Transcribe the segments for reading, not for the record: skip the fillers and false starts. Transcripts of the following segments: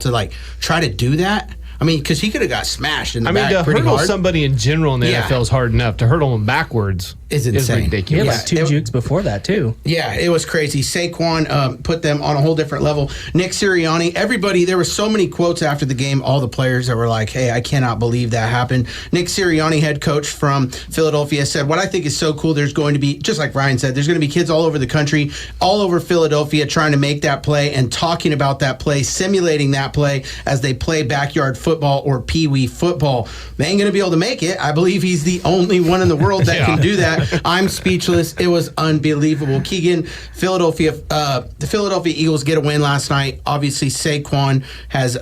to like try to do that. I mean, because he could have got smashed in the back to pretty hurdle hard. somebody in general in the NFL is hard enough. To hurdle them backwards is insane. Ridiculous. He had like two jukes before that, too. Yeah, it was crazy. Saquon put them on a whole different level. Nick Sirianni, everybody, there were so many quotes after the game, all the players that were like, hey, I cannot believe that happened. Nick Sirianni, head coach from Philadelphia, said, what I think is so cool, there's going to be, just like Ryan said, there's going to be kids all over the country, all over Philadelphia trying to make that play and talking about that play, simulating that play as they play backyard football or pee-wee football. They ain't going to be able to make it. I believe he's the only one in the world that can do that. I'm speechless. It was unbelievable. Keegan, the Philadelphia Eagles get a win last night. Obviously, Saquon has,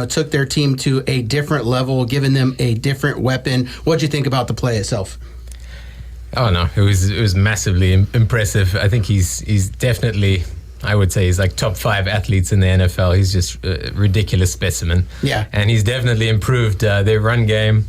took their team to a different level, given them a different weapon. What'd you think about the play itself? Oh no, it was massively impressive. I think he's definitely, I would say, he's like top 5 athletes in the NFL. He's just a ridiculous specimen. Yeah, and he's definitely improved their run game.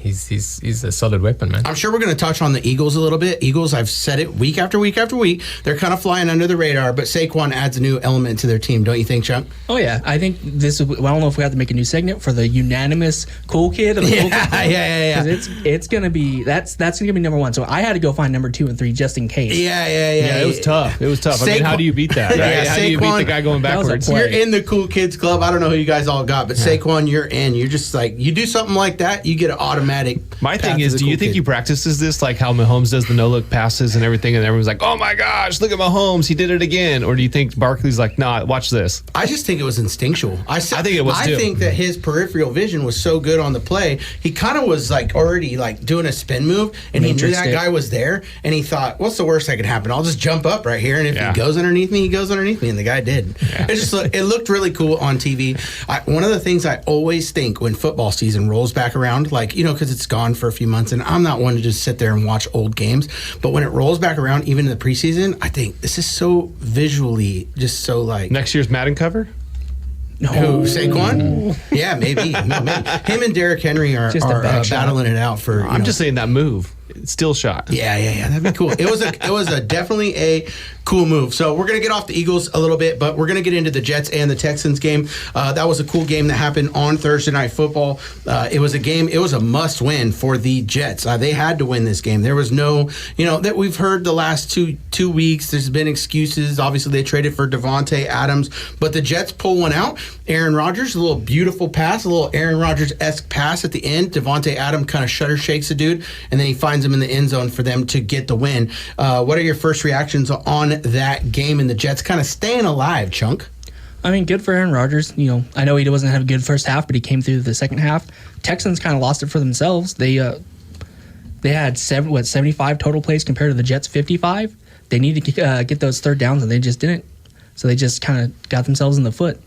He's a solid weapon, man. I'm sure we're going to touch on the Eagles a little bit. Eagles, I've said it week after week after week. They're kind of flying under the radar, but Saquon adds a new element to their team, don't you think, Chuck? Oh, yeah. I think this is, well, I don't know if we have to make a new segment for the unanimous cool kid. Of the cool kid. Yeah. Because it's going to be, that's going to be number 1. So I had to go find number 2 and 3 just in case. Yeah. It was tough. I mean, how do you beat that? Right? Yeah, how do you beat the guy going backwards? You're in the cool kids club. I don't know who you guys all got, but Saquon, you're in. You're just like, you do something like that, you get an automatic. My thing is, do you think he practices this like how Mahomes does the no-look passes and everything, and everyone's like, oh my gosh, look at Mahomes, he did it again? Or do you think Barkley's like, nah, watch this? I just think it was instinctual. I think it was too. I think that his peripheral vision was so good on the play, he kind of was like already like doing a spin move, and he knew that guy was there, and he thought, what's the worst that could happen? I'll just jump up right here, and if he goes underneath me, he goes underneath me, and the guy did. Yeah. It looked really cool on TV. One of the things I always think when football season rolls back around, like, because it's gone for a few months, and I'm not one to just sit there and watch old games, but when it rolls back around, even in the preseason, I think this is so visually just so like... Next year's Madden cover? No. Who, Saquon? Yeah, maybe. No, maybe. Him and Derrick Henry are battling it out for... I'm just saying that move. Still shot. Yeah. That'd be cool. It was definitely a cool move. So we're going to get off the Eagles a little bit, but we're going to get into the Jets and the Texans game. That was a cool game that happened on Thursday Night Football. It was a must win for the Jets. They had to win this game. There was no, that we've heard the last two weeks, there's been excuses. Obviously, they traded for Davante Adams, but the Jets pull one out. Aaron Rodgers, a little beautiful pass, a little Aaron Rodgers-esque pass at the end. Davante Adams kind of shutter shakes the dude, and then he finds him in the end zone for them to get the win. What are your first reactions on that game and the Jets kind of staying alive, Chunk? I mean, good for Aaron Rodgers. I know he wasn't have a good first half, but he came through the second half. Texans kind of lost it for themselves. They had 75 total plays compared to the Jets' 55. They needed to get those third downs, and they just didn't. So they just kind of got themselves in the foot.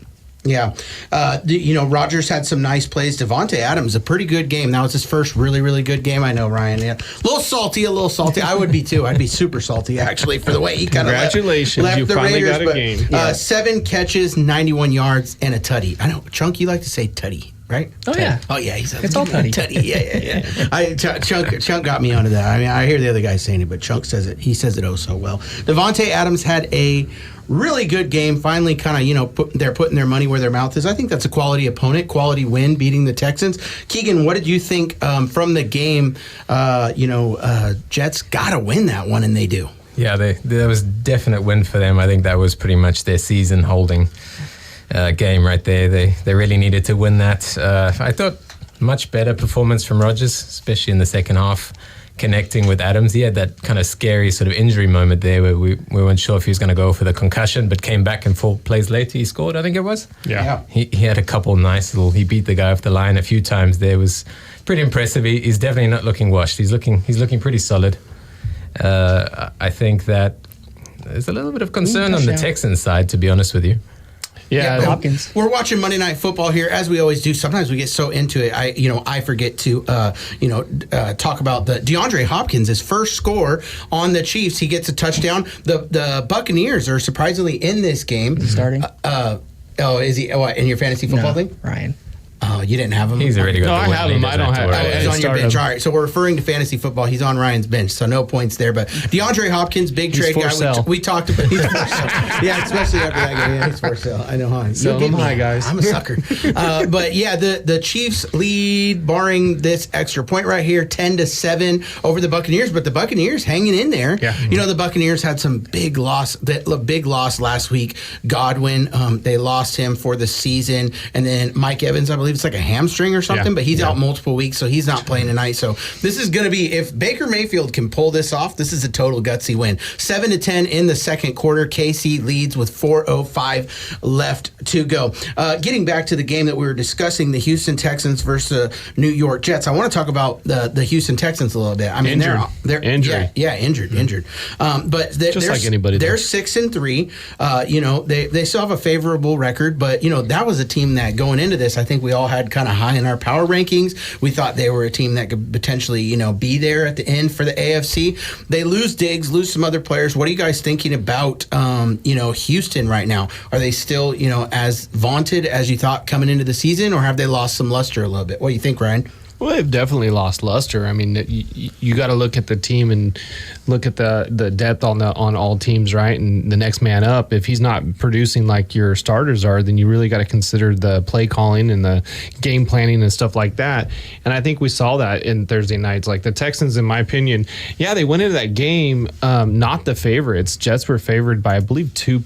Yeah. Rodgers had some nice plays. Davante Adams, a pretty good game. That was his first really, really good game. I know, Ryan. Yeah. A little salty. I would be, too. I'd be super salty, actually, for the way he kind of left you the finally Raiders. Got a game. 7 catches, 91 yards, and a tutty. I know, Chunk, you like to say tutty, right? Oh, yeah. Oh, yeah. It's all tutty. Tutty, yeah. Chunk got me onto that. I mean, I hear the other guy saying it, but Chunk says it. He says it oh so well. Davante Adams had a really good game. Finally, kind of, they're putting their money where their mouth is. I think that's a quality opponent, quality win, beating the Texans. Keegan, what did you think from the game? Jets got to win that one, and they do. Yeah, that was a definite win for them. I think that was pretty much their season-holding game right there. They really needed to win that. I thought much better performance from Rodgers, especially in the second half. Connecting with Adams. He had that kind of scary sort of injury moment there where we weren't sure if he was going to go for the concussion, but came back and 4 plays later he scored, I think it was. Yeah. He had a couple nice he beat the guy off the line a few times there. It was pretty impressive. He's definitely not looking washed. He's looking pretty solid. I think that there's a little bit of concern on the Texans side, to be honest with you. Yeah, Hopkins. We're watching Monday Night Football here, as we always do. Sometimes we get so into it, I forget to, talk about the DeAndre Hopkins, his first score on the Chiefs. He gets a touchdown. The Buccaneers are surprisingly in this game. Starting. Is he? What, in your fantasy football thing? Ryan. Oh, You didn't have him? He's already got No, the I win. have He him. doesn't I don't to have- worry. I- He's on your started bench. him. All right, so we're referring to fantasy football. He's on Ryan's bench, so no points there. But DeAndre Hopkins, big He's trade for guy. sale. We talked about. He's for sale. Yeah, especially after that game. Yeah, he's for sale. I know, huh? Sell You'll get him me. high, guys. I'm a sucker. But yeah, the Chiefs lead, barring this extra point right here, 10-7 over the Buccaneers. But the Buccaneers hanging in there. Yeah. You know, the Buccaneers had some big loss. Big loss last week. Godwin, they lost him for the season, and then Mike Evans, I believe it's like a hamstring or something, Yeah. but he's out multiple weeks, so he's not playing tonight. So this is going to be, if Baker Mayfield can pull this off, this is a total gutsy win. 7-10 in the second quarter. KC leads with 4:05 left to go. Getting back to the game that we were discussing, the Houston Texans versus the New York Jets. I want to talk about the Houston Texans a little bit. I mean, they're Injury. injured. But Just like anybody they're does. 6-3. You know, they still have a favorable record, but you know that was a team that going into this, I think we all had kind of high in our power rankings. We thought they were a team that could potentially, be there at the end for the AFC. They lose Diggs, lose some other players. What are you guys thinking about, Houston right now? Are they still, as vaunted as you thought coming into the season, or have they lost some luster a little bit? What do you think, Ryan? Well, they've definitely lost luster. I mean, you got to look at the team and look at the depth on all teams, right? And the next man up, if he's not producing like your starters are, then you really got to consider the play calling and the game planning and stuff like that. And I think we saw that in Thursday nights. Like the Texans, in my opinion, they went into that game not the favorites. Jets were favored by, I believe, 2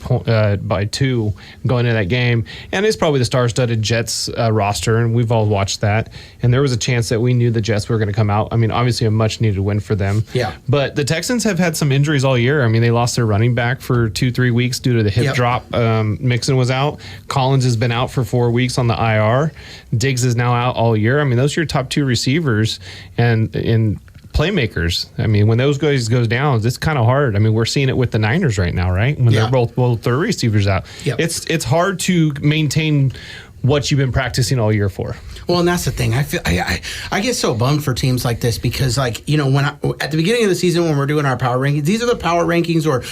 by 2 going into that game, and it's probably the star-studded Jets roster, and we've all watched that. And there was a chance that we knew the Jets were going to come out. I mean, obviously a much-needed win for them. Yeah. But the Texans have had some injuries all year. I mean, they lost their running back for 2-3 weeks due to the hip drop. Mixon was out. Collins has been out for 4 weeks on the IR. Diggs is now out all year. I mean, those are your top 2 receivers and playmakers. I mean, when those guys goes down, it's kind of hard. I mean, we're seeing it with the Niners right now, right? When they're both their receivers out. Yep. It's hard to maintain what you've been practicing all year for. Well, and that's the thing. I feel I get so bummed for teams like this because, at the beginning of the season when we're doing our power rankings, these are the power rankings or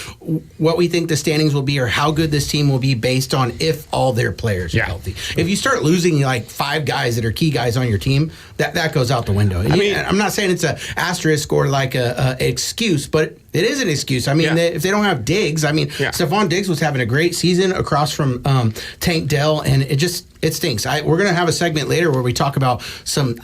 what we think the standings will be or how good this team will be based on if all their players are healthy. If you start losing like 5 guys that are key guys on your team, that goes out the window. I mean, I'm not saying it's a asterisk or like a excuse, but it is an excuse. I mean, if they don't have Diggs, Stephon Diggs was having a great season across from Tank Dell, and it stinks. We're going to have a segment later where we talk about some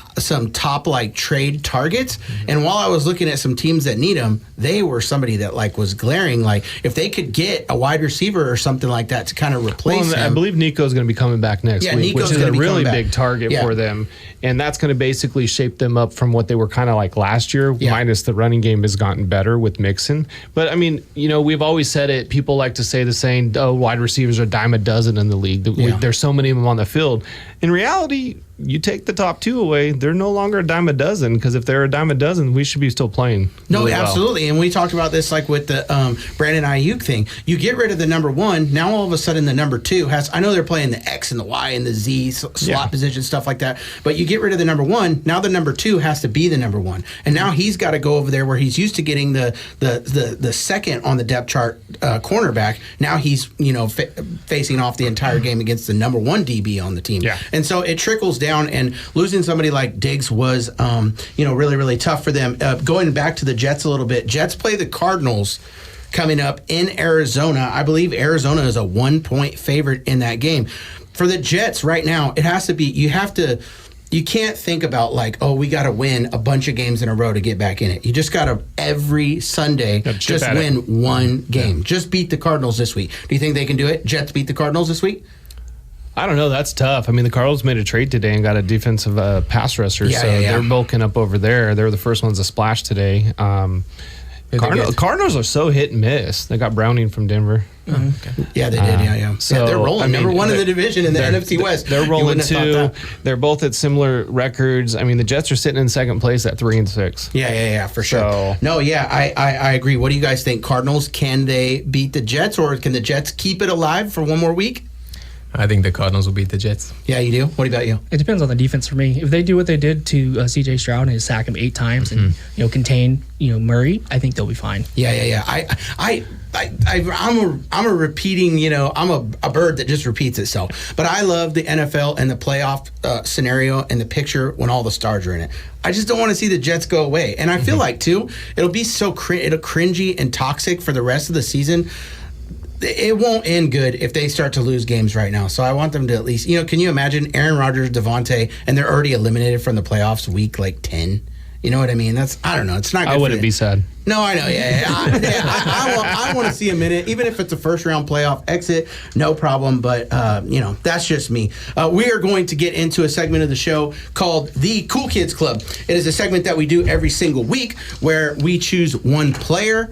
top trade targets. And while I was looking at some teams that need them, they were somebody that was glaring. If they could get a wide receiver or something like that to kind of replace him. I believe Nico's going to be coming back next week, Nico's which is gonna a be really coming big back. target for them. And that's going to basically shape them up from what they were kind of like last year, minus the running game has gotten better with Mixon. But, I mean, we've always said it. People like to say the saying, wide receivers are a dime a dozen in the league. There's so many of them on the field. In reality, you take the top 2 away, they're no longer a dime a dozen, because if they're a dime a dozen, we should be still playing. No, really well. absolutely. And we talked about this with the Brandon Ayuk thing. You get rid of the number 1, now all of a sudden the number 2 has, I know they're playing the X and the Y and the Z slot position, stuff like that, but you get rid of the number 1, now the number 2 has to be the number 1. And now he's got to go over there where he's used to getting the second on the depth chart cornerback. Now he's, facing off the entire game against the number 1 DB on the team. Yeah. And so it trickles down, and losing somebody like Diggs was, really, really tough for them. Going back to the Jets a little bit, Jets play the Cardinals coming up in Arizona. I believe Arizona is a 1-point favorite in that game. For the Jets right now, it has to be, you can't think about we got to win a bunch of games in a row to get back in it. You just got to, every Sunday, just win one game. Just beat the Cardinals this week. Do you think they can do it? Jets beat the Cardinals this week? I don't know. That's tough. I mean, the Cardinals made a trade today and got a defensive pass rusher, they're bulking up over there. They were the first ones to splash today. Cardinals are so hit and miss. They got Browning from Denver. Mm-hmm. Yeah, they did. So they're rolling. Number 1 in the division in the NFC West. They're rolling 2. They're both at similar records. I mean, the Jets are sitting in second place at 3-6. Yeah, for sure. I agree. What do you guys think? Cardinals, can they beat the Jets, or can the Jets keep it alive for one more week? I think the Cardinals will beat the Jets. Yeah, you do? What about you? It depends on the defense for me. If they do what they did to C.J. Stroud and sack him 8 times and contain Murray, I think they'll be fine. Yeah. I'm a repeating, I'm a bird that just repeats itself. But I love the NFL and the playoff scenario and the picture when all the stars are in it. I just don't want to see the Jets go away. And I feel like, too, it'll be so it'll cringy and toxic for the rest of the season. It won't end good if they start to lose games right now. So I want them to at least, can you imagine Aaron Rodgers, Devontae, and they're already eliminated from the playoffs week 10? You know what I mean? I don't know. It's not good. I wouldn't be sad. No, I know. Yeah. I want to see a minute, even if it's a first round playoff exit, no problem. But, that's just me. We are going to get into a segment of the show called The Cool Kids Club. It is a segment that we do every single week where we choose one player,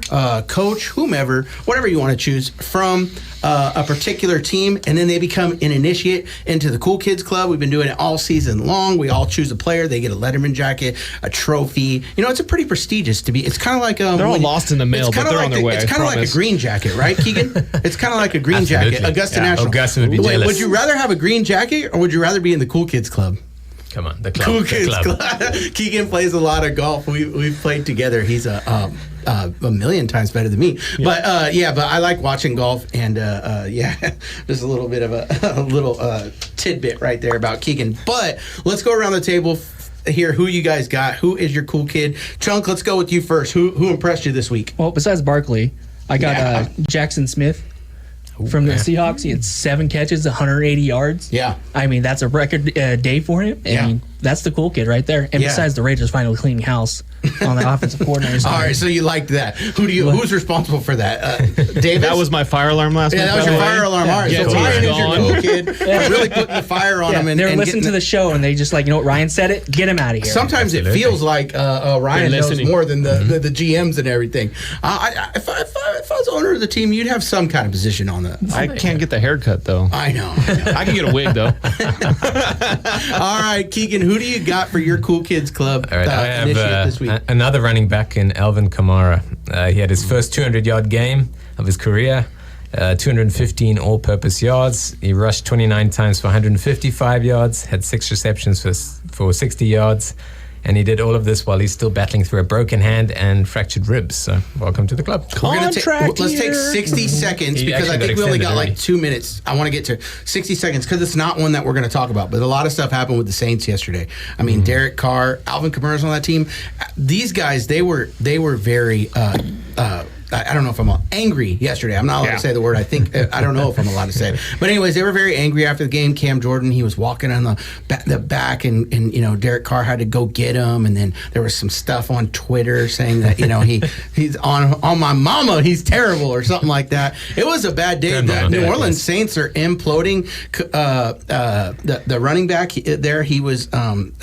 coach, whomever, whatever you want to choose from a particular team, and then they become an initiate into the Cool Kids Club. We've been doing it all season long. We all choose a player. They get a Letterman jacket, a trophy. It's a pretty prestigious to be. It's kind of like they're all lost in the mail, but they're on their way. It's kind of like a green jacket, right, Keegan? It's kind of like a green jacket. Augusta National. Augusta would be jealous. Would you rather have a green jacket or would you rather be in the Cool Kids Club? Come on, the club. Cool Kids Club. Keegan plays a lot of golf. We've played together. He's a million times better than me. Yeah. But I like watching golf, and just a little bit of a little tidbit right there about Keegan. But let's go around the table here. Who you guys got? Who is your cool kid? Chunk, let's go with you first. Who impressed you this week? Well, besides Barkley, I got Jackson Smith from the Seahawks. He had 7 catches, 180 yards. Yeah. I mean, that's a record day for him. I mean, that's the cool kid right there. And besides the Raiders finally cleaning house on the offensive coordinator. All right, so you liked that. Who's responsible for that? Davis? That was my fire alarm last week. Yeah, that was your fire alarm. All right, so Ryan is your cool kid for really putting the fire on him. And they were listening to the show, and they just like, what, Ryan said it? Get him out of here. Sometimes it feels like Ryan knows more than the GMs and everything. If I was owner of the team, you'd have some kind of position on that. I can't get the haircut, though. I know. I can get a wig, though. All right, Keegan, who do you got for your Cool Kids Club All right, I initiate have this week? another running back in Alvin Kamara. He had his first 200-yard game of his career, 215 all-purpose yards. He rushed 29 times for 155 yards, had 6 receptions for 60 yards. And he did all of this while he's still battling through a broken hand and fractured ribs. So welcome to the club. Let's take 60 seconds because I think we only got like 2 minutes. I want to get to 60 seconds because it's not one that we're going to talk about. But a lot of stuff happened with the Saints yesterday. I mean, Derek Carr, Alvin Kamara's on that team. These guys, they were very. I don't know if I'm angry yesterday. I'm not allowed to say the word. I don't know if I'm allowed to say it. But anyways, they were very angry after the game. Cam Jordan, he was walking on the back, and Derek Carr had to go get him. And then there was some stuff on Twitter saying that he's on my mama. He's terrible or something like that. It was a bad day. The New Orleans Saints are imploding. The running back there, he was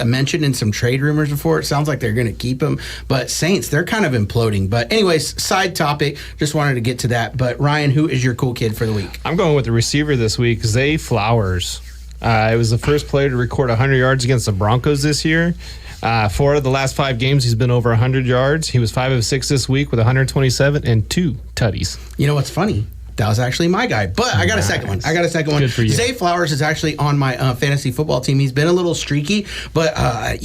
mentioned in some trade rumors before. It sounds like they're going to keep him. But Saints, they're kind of imploding. But anyways, side topic. Just wanted to get to that. But Ryan, who is your cool kid for the week? I'm going with the receiver this week, Zay Flowers. It was the first player to record 100 yards against the Broncos this year. 4 of the last 5 games, he's been over 100 yards. He was 5 of 6 this week with 127 and 2 tutties. You know what's funny? That was actually my guy. But I got a second one. Good for you. Zay Flowers is actually on my fantasy football team. He's been a little streaky, but,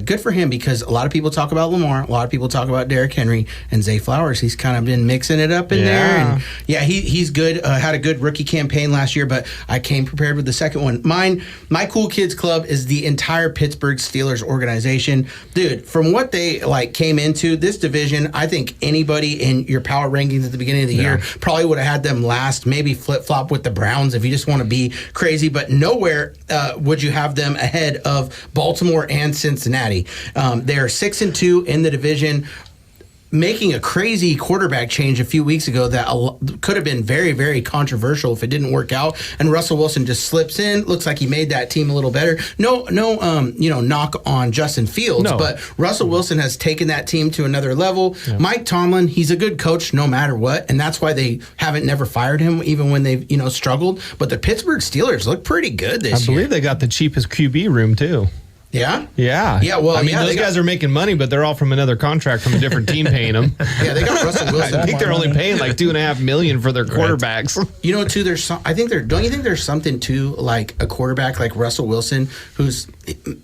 good for him because a lot of people talk about Lamar. A lot of people talk about Derrick Henry. And Zay Flowers, he's kind of been mixing it up in there. And he's good. Had a good rookie campaign last year, but I came prepared with the second one. My Cool Kids Club is the entire Pittsburgh Steelers organization. Dude, from what they came into this division, I think anybody in your power rankings at the beginning of the year probably would have had them last, maybe flip-flop with the Browns if you just want to be crazy, but nowhere would you have them ahead of Baltimore and Cincinnati. They're 6-2 in the division, making a crazy quarterback change a few weeks ago that could have been very, very controversial if it didn't work out. And Russell Wilson just slips in. Looks like he made that team a little better. No, knock on Justin Fields, but Russell Wilson has taken that team to another level. Yeah. Mike Tomlin, he's a good coach no matter what, and that's why they haven't never fired him even when they've struggled. But the Pittsburgh Steelers look pretty good this year. I believe they got the cheapest QB room too. Yeah? Yeah. Yeah, well, I mean, yeah, those guys are making money, but they're all from another contract from a different team paying them. Yeah, they got Russell Wilson. I think they're only paying like $2.5 million for their quarterbacks. You know, too, there's some, I think there, don't you think there's something to like a quarterback like Russell Wilson, whose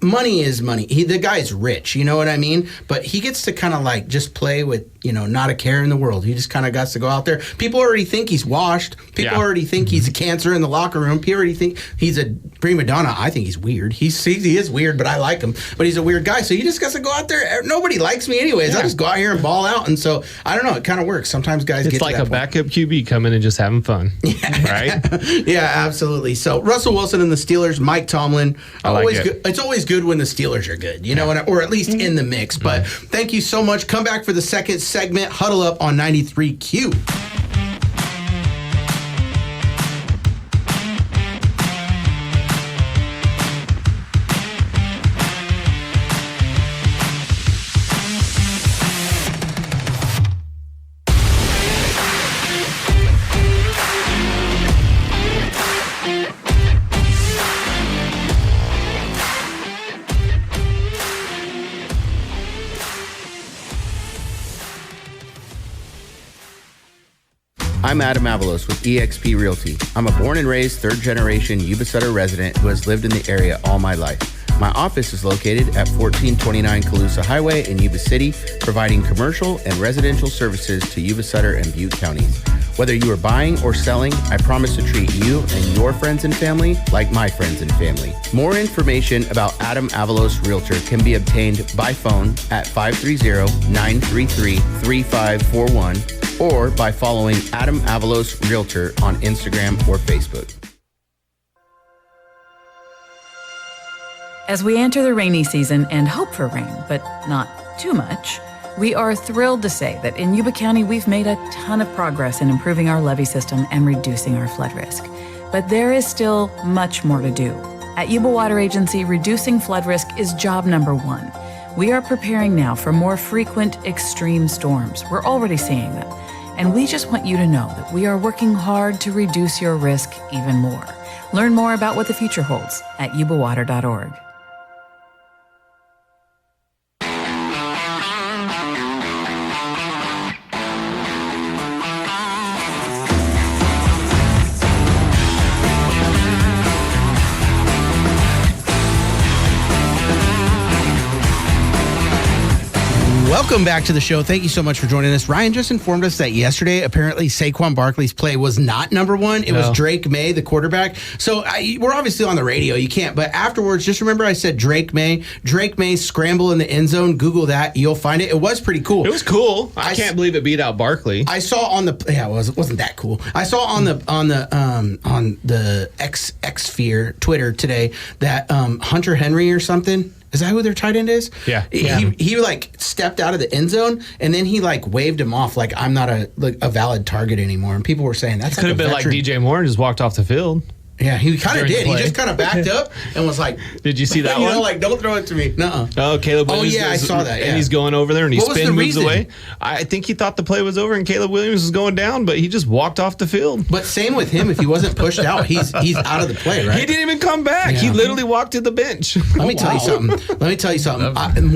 money is money. The guy's rich, you know what I mean? But he gets to kind of like just play with, you know, not a care in the world. He just kind of got to go out there. People already think he's washed. People already think he's a cancer in the locker room. People already think he's a prima donna. I think he's weird. He is weird, but I like him. But he's a weird guy. So he just got to go out there. Nobody likes me anyways. I just go out here and ball out. And so, I don't know. It kind of works. Sometimes guys It's get like to that a point. backup QB coming and just having fun. Right? Yeah, absolutely. So Russell Wilson and the Steelers, Mike Tomlin. Good. It's always good when the Steelers are good, you know, or at least in the mix. But thank you so much. Come back for the second segment, Huddle Up on 93Q. I'm Adam Avalos with eXp Realty. I'm a born and raised third-generation Yuba Sutter resident who has lived in the area all my life. My office is located at 1429 Calusa Highway in Yuba City, providing commercial and residential services to Yuba Sutter and Butte counties. Whether you are buying or selling, I promise to treat you and your friends and family like my friends and family. More information about Adam Avalos Realtor can be obtained by phone at 530-933-3541 or by following Adam Avalos Realtor on Instagram or Facebook. As we enter the rainy season and hope for rain, but not too much, we are thrilled to say that in Yuba County, we've made a ton of progress in improving our levee system and reducing our flood risk. But there is still much more to do. At Yuba Water Agency, reducing flood risk is job number one. We are preparing now for more frequent extreme storms. We're already seeing them. And we just want you to know that we are working hard to reduce your risk even more. Learn more about what the future holds at yubawater.org. Welcome back to the show. Thank you so much for joining us. Ryan just informed us that yesterday, apparently, Saquon Barkley's play was not number one. It was Drake May, the quarterback. So we're obviously on the radio. You can't. But afterwards, just remember I said Drake May. Drake May scramble in the end zone. Google that. You'll find it. It was pretty cool. It was cool. I can't believe it beat out Barkley. I saw on the it wasn't that cool. I saw on the X Sphere Twitter today that Hunter Henry or something. Is that who their tight end is? Yeah. He like stepped out of the end zone and then he like waved him off like I'm not a valid target anymore. And people were saying that's could have been like DJ Moore and just walked off the field. Yeah, he kind of did. He just kind of backed up and was like, "Did you see that one? You know, like don't throw it to me." Nuh-uh. Oh, Caleb Williams. Oh yeah, I saw that. Yeah. And he's going over there and he What was the moves reason? away. I think he thought the play was over and Caleb Williams was going down, but he just walked off the field. But same with him. If he wasn't pushed out, he's out of the play, right? He didn't even come back. Yeah. He literally walked to the bench. Let me tell you something.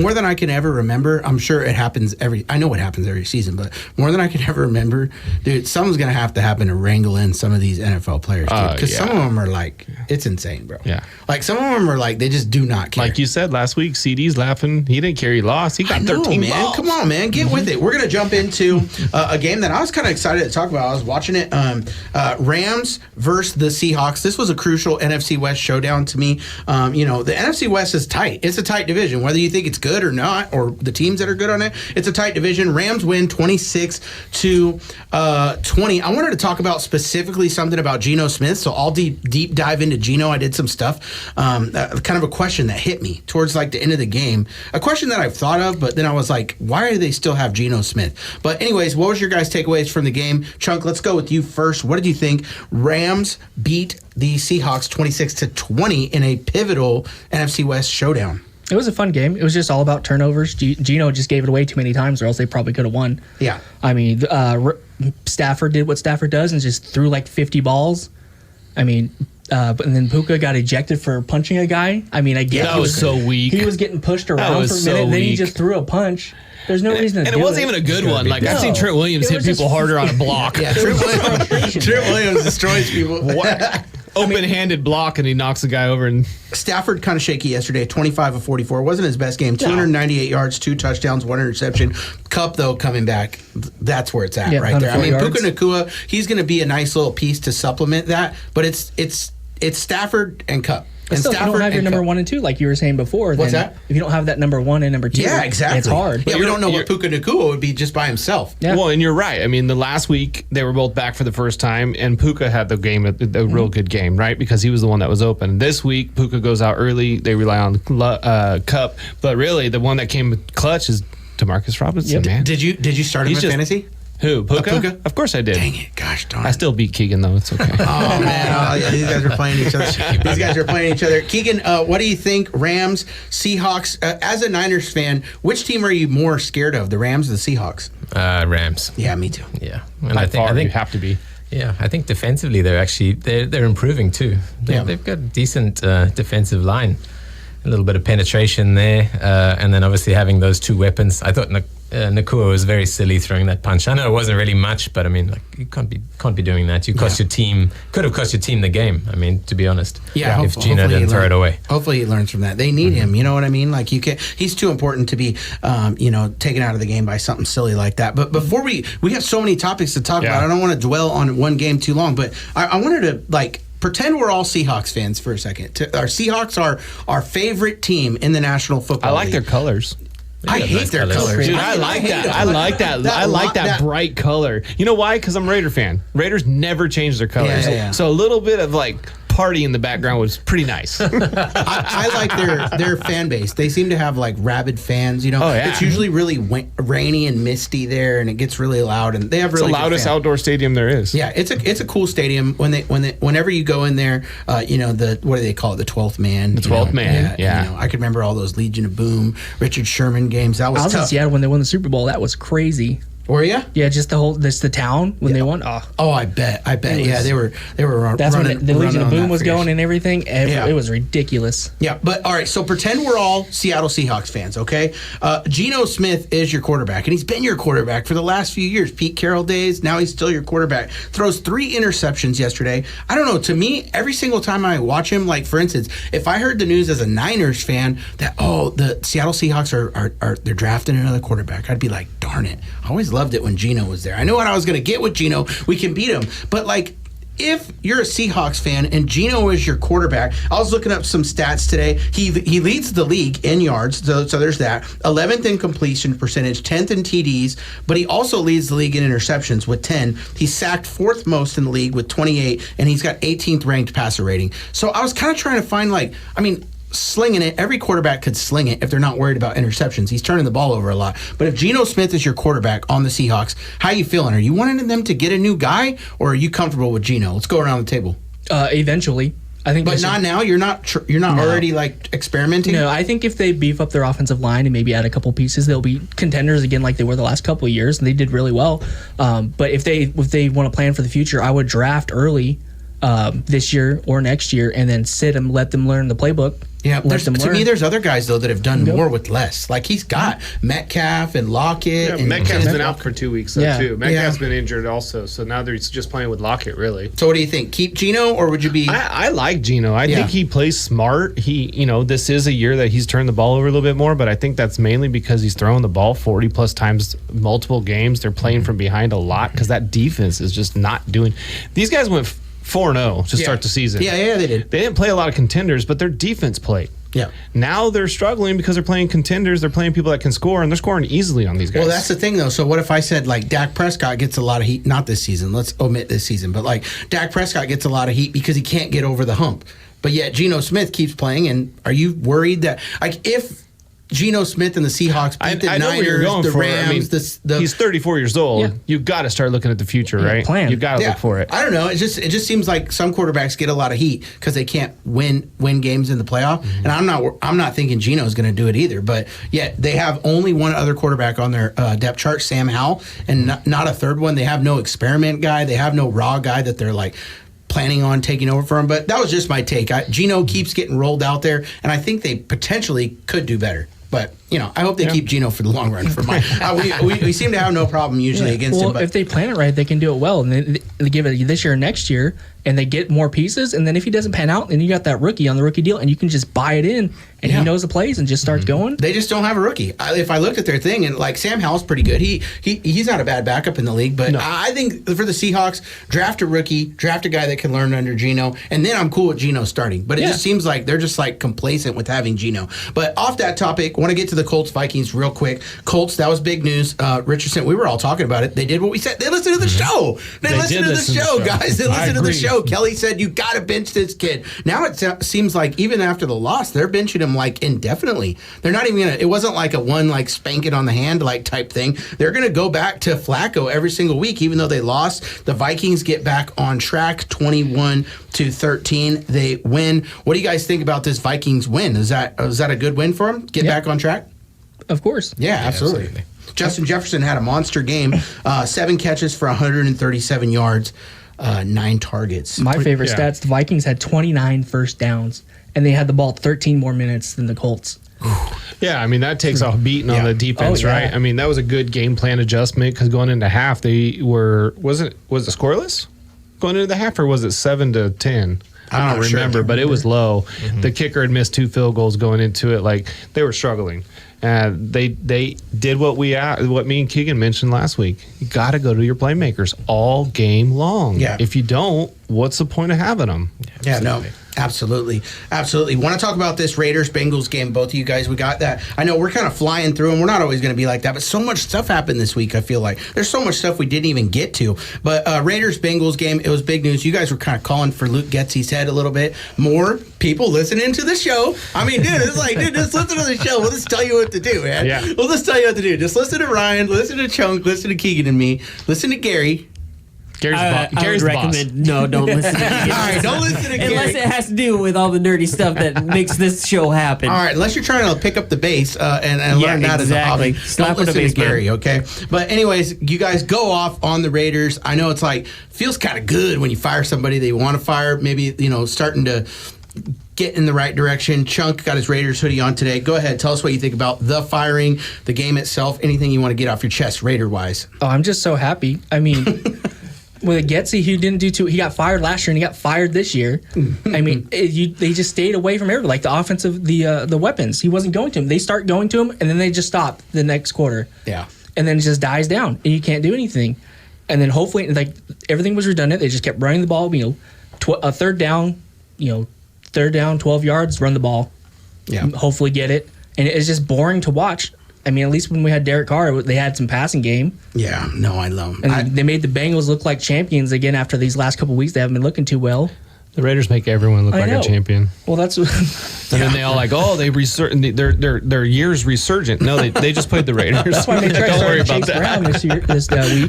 More than I can ever remember, I'm sure it happens I know what happens every season, but more than I can ever remember, dude, something's going to have to happen to wrangle in some of these NFL players, dude. Because some of them are like, it's insane, bro. Yeah. Like some of them are like, they just do not care. Like you said last week, CD's laughing. He didn't care. He lost. He got 13 man. balls. Come on, man. Get with it. We're going to jump into a game that I was kind of excited to talk about. I was watching it. Rams versus the Seahawks. This was a crucial NFC West showdown to me. The NFC West is tight. It's a tight division. Whether you think it's good or not, or the teams that are good on it, it's a tight division. Rams win 26-20. I wanted to talk about specifically something about Geno Smith, so I'll deep dive into Geno. I did some stuff, kind of a question that hit me towards like the end of the game. A question that I've thought of, but then I was like, why do they still have Geno Smith? But anyways, what was your guys' takeaways from the game? Chunk, let's go with you first. What did you think? Rams beat the Seahawks 26-20 in a pivotal NFC West showdown. It was a fun game. It was just all about turnovers. Geno just gave it away too many times, or else they probably could have won. Yeah. I mean, Stafford did what Stafford does and just threw like 50 balls. I mean, But and then Puka got ejected for punching a guy. I mean, I get That was so weak. He was getting pushed around was for a so minute, then he weak. just threw a punch. There's no reason to And do it wasn't even a good one. Like, I've seen No. Trent Williams It hit was just- people harder on a block. Yeah, Trent Williams destroys people. Open-handed block, and he knocks the guy over. And Stafford kind of shaky yesterday, 25 of 44. Wasn't his best game. 298 yards, 2 touchdowns, 1 interception. Cup, though, coming back. That's where it's at Yeah, right there. I mean, 104 Puka Nacua, he's going to be a nice little piece to supplement that. But it's Stafford and Cup. But And still, if you Stafford don't have your and number Cup. 1 and 2, like you were saying before, What's then that? if you don't have that number 1 and number 2, Yeah, exactly. it's hard. Yeah, we don't know you're- what Puka Nacua would be just by himself. Yeah. Well, and you're right. I mean, the last week they were both back for the first time, and Puka had the game, a real good game, right? Because he was the one that was open. This week, Puka goes out early. They rely on Cup, but really the one that came clutch is Demarcus Robinson, man. Did you start him He's in just- fantasy? Who? Puka? Puka? Of course I did. Dang it. Gosh darn. I still beat Keegan though. It's okay. Oh man, yeah, these guys are playing each other. These guys are playing each other. Keegan, what do you think? Rams, Seahawks. As a Niners fan, which team are you more scared of, the Rams or the Seahawks? Rams. Yeah, me too. Yeah, and By I think far, you have to be. Yeah, I think defensively they're improving too. They've got a decent defensive line, a little bit of penetration there, and then obviously having those 2 weapons. I thought Nakua was very silly throwing that punch. I know it wasn't really much, but I mean, like, you can't be doing that. You could have cost your team the game. I mean, to be honest, Yeah, if Gino didn't throw it away. Hopefully he learns from that. They need him. You know what I mean? Like he's too important to be, taken out of the game by something silly like that. But before we have so many topics to talk about. I don't want to dwell on one game too long. But I wanted to pretend we're all Seahawks fans for a second. Our Seahawks are our favorite team in the National Football I like League. their colors. I got hate nice their colors. colors. Dude, I like hate that. them. I like that. I like that bright color. You know why? Because I'm a Raider fan. Raiders never change their colors. Yeah. So a little bit of party in the background was pretty nice. I like their fan base. They seem to have rabid fans. Oh, yeah. It's usually really rainy and misty there, and it gets really loud. And they have It's really the good loudest fans. outdoor stadium there is. Yeah, it's a cool stadium. Whenever you go in there, what do they call it? The 12th man. The 12th man, yeah. I can remember all those Legion of Boom, Richard Sherman games. That was I was in tough. Seattle when they won the Super Bowl. That was crazy. Were you? Yeah, just the town when they won. Oh, Oh, I bet. Yeah, they were. that's running, when the Legion running of on Boom that was figures. going and everything. Yeah. It was ridiculous. Yeah, but all right, so pretend we're all Seattle Seahawks fans, okay? Geno Smith is your quarterback, and he's been your quarterback for the last few years. Pete Carroll days, now he's still your quarterback. Throws 3 interceptions yesterday. I don't know, to me, every single time I watch him, like for instance, if I heard the news as a Niners fan that, the Seattle Seahawks are they're drafting another quarterback, I'd be like, darn it. I always loved it when Geno was there. I knew what I was going to get with Geno. We can beat him. But if you're a Seahawks fan and Geno is your quarterback, I was looking up some stats today. He leads the league in yards, so there's that. 11th in completion percentage, 10th in TDs, but he also leads the league in interceptions with 10. He's sacked 4th most in the league with 28, and he's got 18th ranked passer rating. So I was kind of trying to find slinging it. Every quarterback could sling it if they're not worried about interceptions. He's turning the ball over a lot. But if Geno Smith is your quarterback on the Seahawks, how are you feeling? Are you wanting them to get a new guy, or are you comfortable with Geno? Let's go around the table. Eventually, I think. But not now. You're not. You're not already experimenting. No, I think if they beef up their offensive line and maybe add a couple pieces, they'll be contenders again, like they were the last couple of years, and they did really well. But if they want to plan for the future, I would draft early this year or next year, and then sit them, let them learn the playbook. Yeah, let them to learn. me, there's other guys though that have done more with less. Like he's got Metcalf and Lockett. Yeah, and Metcalf's been out for 2 weeks Yeah. too. Metcalf's Yeah. been injured also, so now they're just playing with Lockett really. So what do you think? Keep Geno, or would you be? I like Geno. I Yeah. think he plays smart. This is a year that he's turned the ball over a little bit more, but I think that's mainly because he's throwing the ball 40 plus times multiple games. They're playing from behind a lot because that defense is just not doing. These guys went 4-0 to start the season. Yeah, they did. They didn't play a lot of contenders, but their defense played. Yeah. Now they're struggling because they're playing contenders. They're playing people that can score, and they're scoring easily on these guys. Well, that's the thing, though. So what if I said, Dak Prescott gets a lot of heat? Not this season. Let's omit this season. But, Dak Prescott gets a lot of heat because he can't get over the hump. But yet Geno Smith keeps playing, and are you worried that, if Geno Smith and the Seahawks beat the I know where you're Niners, going the for. Rams, He's 34 years old. Yeah. You've got to start looking at the future, right? plan. You've got to look for it. I don't know. It just seems like some quarterbacks get a lot of heat because they can't win games in the playoff. Mm-hmm. And I'm not thinking Geno's going to do it either. But yet they have only one other quarterback on their depth chart, Sam Howell, and not a third one. They have no experiment guy. They have no raw guy that they're planning on taking over for him. But that was just my take. Geno keeps getting rolled out there, and I think they potentially could do better. But, I hope they keep Geno for the long run for mine. We seem to have no problem usually against him. But if they plan it right, they can do it well. And they give it this year or next year, and they get more pieces. And then if he doesn't pan out, then you got that rookie on the rookie deal, and you can just buy it in, and he knows the plays and just starts going. They just don't have a rookie. If I looked at their thing, and like Sam Howell's pretty good. He's not a bad backup in the league. But I think for the Seahawks, draft a rookie, draft a guy that can learn under Geno, and then I'm cool with Geno starting. But it just seems like they're just like complacent with having Geno. But off that topic, want to get to the Colts Vikings real quick. Colts, that was big news. Richardson, we were all talking about it. They did what we said. They listened to the show. They listened to the show, guys. They listened to the show. Kelly said, you got to bench this kid. Now it seems like even after the loss, they're benching him like indefinitely. They're not even going to, it wasn't like a one like spank it on the hand like type thing. They're going to go back to Flacco every single week, even though they lost. The Vikings get back on track 21-13. They win. What do you guys think about this Vikings win? Is that a good win for them? Get back on track? Of course. Yeah, absolutely. Justin Jefferson had a monster game, 7 catches for 137 yards, 9 targets. My favorite stats, the Vikings had 29 first downs, and they had the ball 13 more minutes than the Colts. Yeah, I mean, that takes off beating on the defense, right? I mean, that was a good game plan adjustment because going into half, they were, was it scoreless? Going into the half, or was it 7-10? I don't remember, but it was low. Mm-hmm. The kicker had missed 2 field goals going into it. Like, they were struggling. They did what me and Keegan mentioned last week. You got to go to your playmakers all game long. Yeah. If you don't, what's the point of having them? Yeah, no. Absolutely. Want to talk about this Raiders-Bengals game, both of you guys. We got that. I know we're kind of flying through, and we're not always going to be like that, but so much stuff happened this week, I feel like. There's so much stuff we didn't even get to. But Raiders-Bengals game, it was big news. You guys were kind of calling for Luke Getsy's head a little bit. More people listening to the show. I mean, dude, it's like, just listen to the show. We'll just tell you what to do, man. Yeah. We'll just tell you what to do. Just listen to Ryan, listen to Chunk, listen to Keegan and me, listen to Gary. Gary's I would recommend no, don't listen to Gary. All right, don't listen to Gary. Unless it has to do with all the nerdy stuff that makes this show happen. All right, unless you're trying to pick up the bass and learn that as a hobby. Slap don't with listen the to Gary, okay? But anyways, you guys go off on the Raiders. I know it's like, feels kind of good when you fire somebody they want to fire. Maybe, starting to get in the right direction. Chunk got his Raiders hoodie on today. Go ahead, tell us what you think about the firing, the game itself, anything you want to get off your chest Raider-wise. Oh, I'm just so happy. I mean... With Getsy, he didn't do too. He got fired last year, and he got fired this year. I mean, they just stayed away from everything, like the offensive, the weapons. He wasn't going to him. They start going to him, and then they just stop the next quarter. Yeah, and then it just dies down, and you can't do anything. And then hopefully, like everything was redundant. They just kept running the ball. A third down, 12 yards, run the ball. Yeah, hopefully get it. And it's just boring to watch. I mean, at least when we had Derek Carr, they had some passing game. Yeah, no, I love them. And they made the Bengals look like champions again after these last couple of weeks. They haven't been looking too well. The Raiders make everyone look like a champion. Well, that's and then they all like, their year's resurgent. No, they just played the Raiders. That's why they tried to start Chase Brown this week.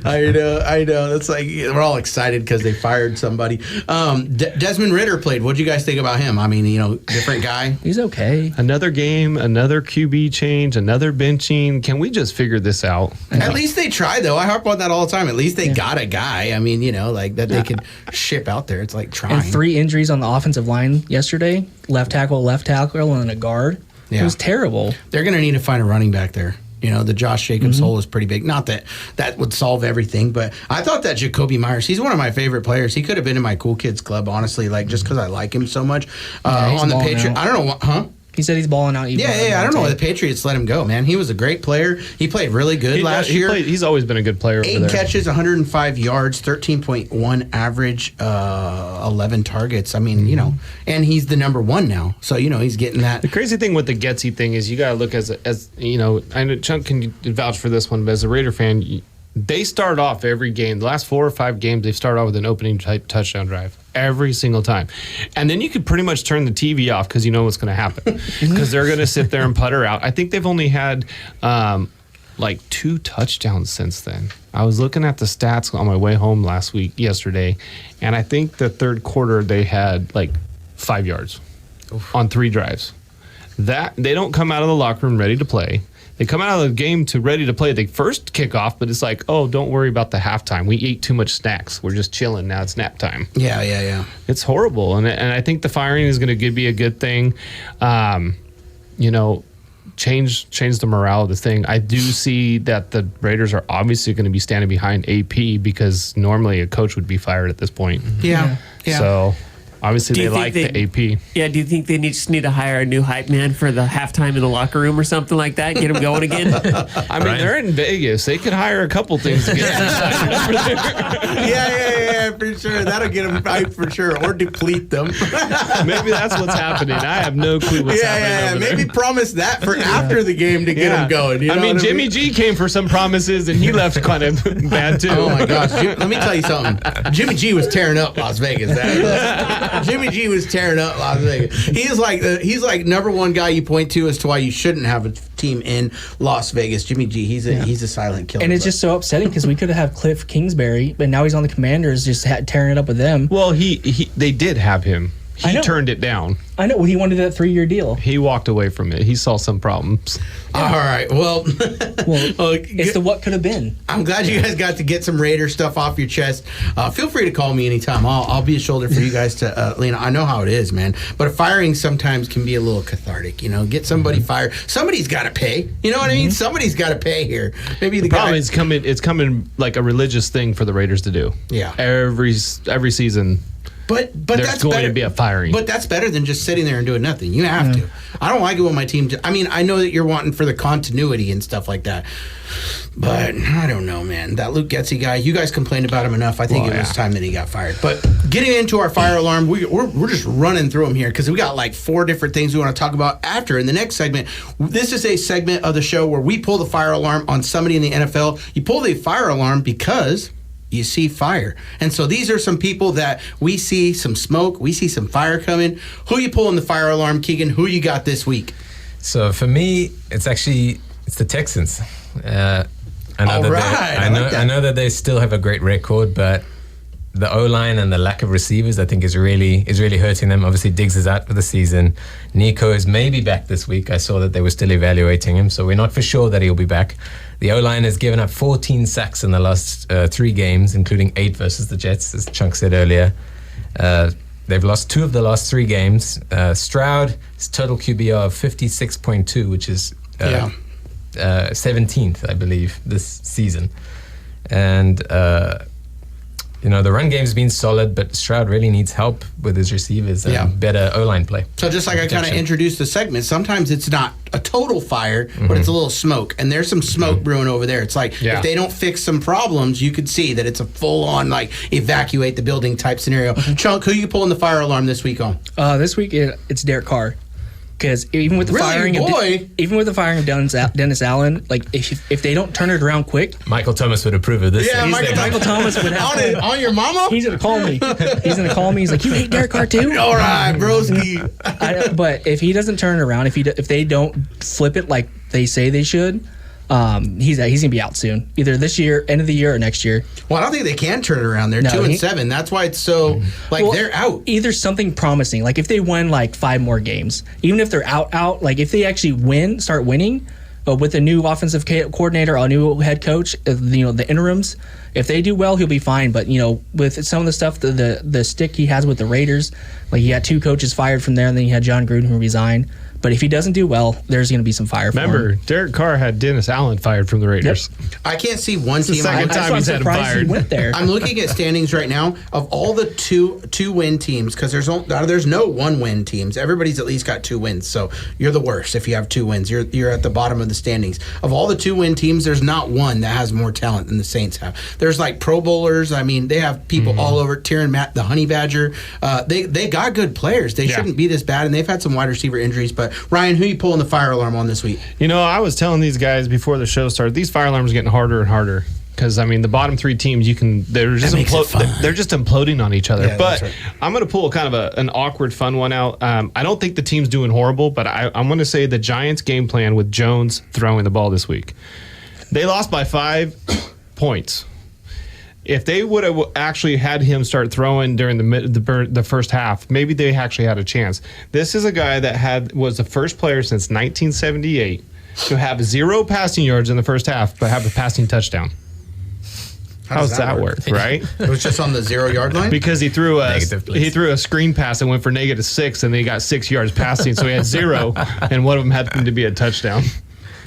I know. It's like we're all excited because they fired somebody. Desmond Ridder played. What do you guys think about him? I mean, different guy. He's okay. Another game, another QB change, another benching. Can we just figure this out? At least they tried, though. I harp on that all the time. At least they got a guy. I mean, like that they could ship out there. It's like trying. And 3 injuries on the offensive line yesterday. Left tackle, and a guard. Yeah. It was terrible. They're going to need to find a running back there. The Josh Jacobs hole is pretty big. Not that would solve everything, but I thought that Jacoby Myers, he's one of my favorite players. He could have been in my Cool Kids Club, honestly, like just because I like him so much. On the Patriots, I don't know what, huh? He said he's balling out. Yeah. I don't know why the Patriots let him go, man. He was a great player. He played really good last year. He's always been a good player. 8 catches, 105 yards, 13.1 average, 11 targets. I mean, and he's the number 1 now. So, he's getting that. The crazy thing with the Getsy thing is you got to look as I know Chunk can vouch for this one, but as a Raider fan, they start off every game. The last 4 or 5 games, they've started off with an opening touchdown drive every single time. And then you could pretty much turn the TV off because you know what's going to happen because they're going to sit there and putter out. I think they've only had 2 touchdowns since then. I was looking at the stats on my way home yesterday, and I think the third quarter they had 5 yards on 3 drives. That they don't come out of the locker room ready to play. They come out of the game ready to play the first kickoff, but it's like, oh, don't worry about the halftime. We ate too much snacks. We're just chilling. Now it's nap time. Yeah. It's horrible. And I think the firing is going to be a good thing. Change the morale of the thing. I do see that the Raiders are obviously going to be standing behind AP because normally a coach would be fired at this point. Yeah. So obviously Do they you like think the AP. Yeah, do you think they just need to hire a new hype man for the halftime in the locker room or something like that? Get them going again? I mean, they're in Vegas. They could hire a couple things to get them excited over there. Yeah, for sure. That'll get them hyped for sure, or deplete them. Maybe that's what's happening. I have no clue what's happening over Maybe there. promise that for after the game to get them going. You know I mean, what Jimmy G came for some promises, and he left kind of bad, too. Oh, my gosh. Let me tell you something. Jimmy G was tearing up Las Vegas. Jimmy G was tearing up Las Vegas. He's like number one guy you point to as to why you shouldn't have a team in Las Vegas. Jimmy G, he's a silent killer. And it's just so upsetting because we could have Cliff Kingsbury, but now he's on the Commanders, just tearing it up with them. Well, they did have him. I He know. turned it down. I know he wanted that 3-year deal. He walked away from it. He saw some problems. All right. Well, It's the what could have been. I'm glad you guys got to get some Raider stuff off your chest. Feel free to call me anytime. I'll be a shoulder for you guys to lean on. I know how it is, man. But firing sometimes can be a little cathartic. Get somebody fired. Somebody's got to pay. You know what I mean? Somebody's got to pay here. Maybe the Problem guy. is it's coming like a religious thing for the Raiders to do. Yeah. Every season. But There's that's going better. to be a firing. But that's better than just sitting there and doing nothing. You have to. I don't like it when my team. I mean, I know that you're wanting for the continuity and stuff like that. But I don't know, man. That Luke Getsy guy, you guys complained about him enough. I think it was time that he got fired. But getting into our fire alarm, we're just running through them here because we got like 4 different things we want to talk about after. In the next segment, this is a segment of the show where we pull the fire alarm on somebody in the NFL. You pull the fire alarm because you see fire. And so these are some people that we see some smoke, we see some fire coming. Who you pulling the fire alarm, Keegan? Who you got this week? So for me, it's the Texans. I know that they still have a great record, but the O-line and the lack of receivers, I think, is really hurting them. Obviously, Diggs is out for the season. Nico is maybe back this week. I saw that they were still evaluating him, so we're not for sure that he'll be back. The O-line has given up 14 sacks in the last 3 games, including 8 versus the Jets, as Chunk said earlier. They've lost 2 of the last 3 games. Stroud, his total QBR of 56.2, which is 17th, I believe, this season. And the run game's been solid, but Stroud really needs help with his receivers and better O-line play. So just like I kind of introduced the segment, sometimes it's not a total fire, but it's a little smoke. And there's some smoke brewing over there. It's like if they don't fix some problems, you could see that it's a full-on like evacuate the building type scenario. Chunk, who you pulling the fire alarm this week on? This week it's Derek Carr. Because even with the firing of Dennis Allen, like if they don't turn it around quick, Michael Thomas would approve of this. Yeah, Michael Thomas would have on your mama. He's gonna call me. He's like, you hate Derek Carr too? All right, broski. But if he doesn't turn it around, if they don't flip it like they say they should, he's gonna be out soon. Either this year, end of the year, or next year. Well, I don't think they can turn it around. They're 2-7. That's why it's so they're out. Either something promising, like if they win like 5 more games, even if they're out, like if they actually start winning, with a new offensive coordinator, a new head coach, the interims, if they do well, he'll be fine. But with some of the stuff, the stick he has with the Raiders, like he had 2 coaches fired from there, and then he had John Gruden who resigned. But if he doesn't do well, there's going to be some fire for him. Remember, Derek Carr had Dennis Allen fired from the Raiders. Yep. I can't see one team. The second time he's had him fired. He went there. I'm looking at standings right now of all the two win teams because there's no 1-win teams. Everybody's at least got 2 wins. So you're the worst if you have 2 wins. You're at the bottom of the standings. Of all the 2-win teams, there's not one that has more talent than the Saints have. There's like Pro Bowlers. I mean, they have people all over. Tyrann Mathieu, the Honey Badger. They got good players. They shouldn't be this bad, and they've had some wide receiver injuries. But Ryan, who you pulling the fire alarm on this week? I was telling these guys before the show started, these fire alarms are getting harder and harder because the bottom 3 teams they're just imploding on each other. Yeah, but right. I'm going to pull kind of an awkward, fun one out. I don't think the team's doing horrible, but I'm going to say the Giants' game plan with Jones throwing the ball this week. They lost by 5 points. If they would have actually had him start throwing during the first half, maybe they actually had a chance. This is a guy that was the first player since 1978 to have 0 passing yards in the first half, but have a passing touchdown. How does that work, right? It was just on the 0-yard line? Because he threw Negative, please. he threw a screen pass that went for -6, and then he got 6 yards passing, so he had 0, and one of them happened to be a touchdown.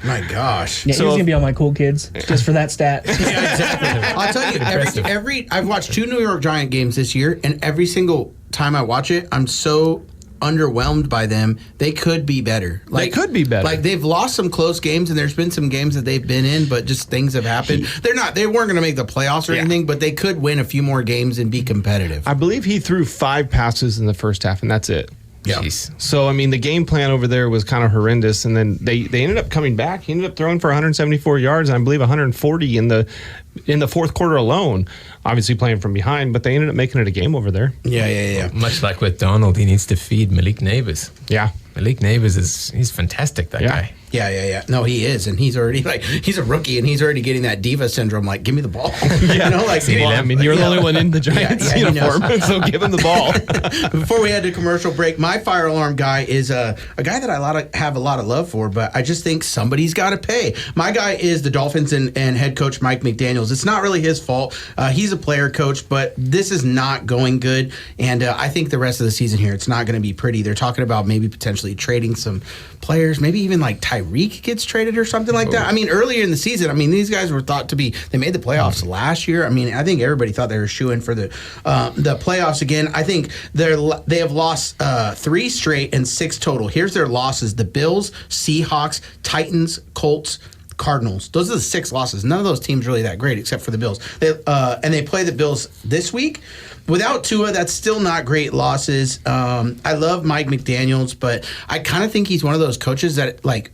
My gosh. Yeah, So he was if- gonna be on my cool kids just for that stat. Yeah, exactly. I'll tell you, I've watched 2 New York Giant games this year, and every single time I watch it, I'm so underwhelmed by them. They could be better. They could be better. Like, they've lost some close games, and there's been some games that they've been in, but just things have happened. They weren't going to make the playoffs or anything, but they could win a few more games and be competitive. I believe he threw 5 passes in the first half, and that's it. Yeah. Jeez. So, I mean, the game plan over there was kind of horrendous, and then they ended up coming back. He ended up throwing for 174 yards, and I believe 140 in the fourth quarter alone. Obviously playing from behind, but they ended up making it a game over there. Yeah. Much like with Donald, he needs to feed Malik Neighbors. Yeah. Malik Neighbors he's fantastic, that guy. Yeah. No, he is, and he's already he's a rookie, and he's already getting that diva syndrome. Like, give me the ball. You know, like, Well, I mean, you're the only one in the Giants he knows. uniform, so give him the ball. Before we head to commercial break, my fire alarm guy is a guy that I have a lot of love for, but I just think somebody's got to pay. My guy is the Dolphins and head coach Mike McDaniels. It's not really his fault. He's a player coach, but this is not going good, and I think the rest of the season here, it's not going to be pretty. They're talking about maybe potentially trading some players, maybe even like Tyreek gets traded or something like that. I mean, earlier in the season, these guys were thought to be, they made the playoffs last year. I mean, I think everybody thought they were shooing for the playoffs again. I think they have lost 3 straight and 6 total. Here's their losses: the Bills, Seahawks, Titans, Colts, Cardinals. Those are the 6 losses. None of those teams really that great except for the Bills. They play the Bills this week. Without Tua, that's still not great losses. I love Mike McDaniels, but I kind of think he's one of those coaches that, like,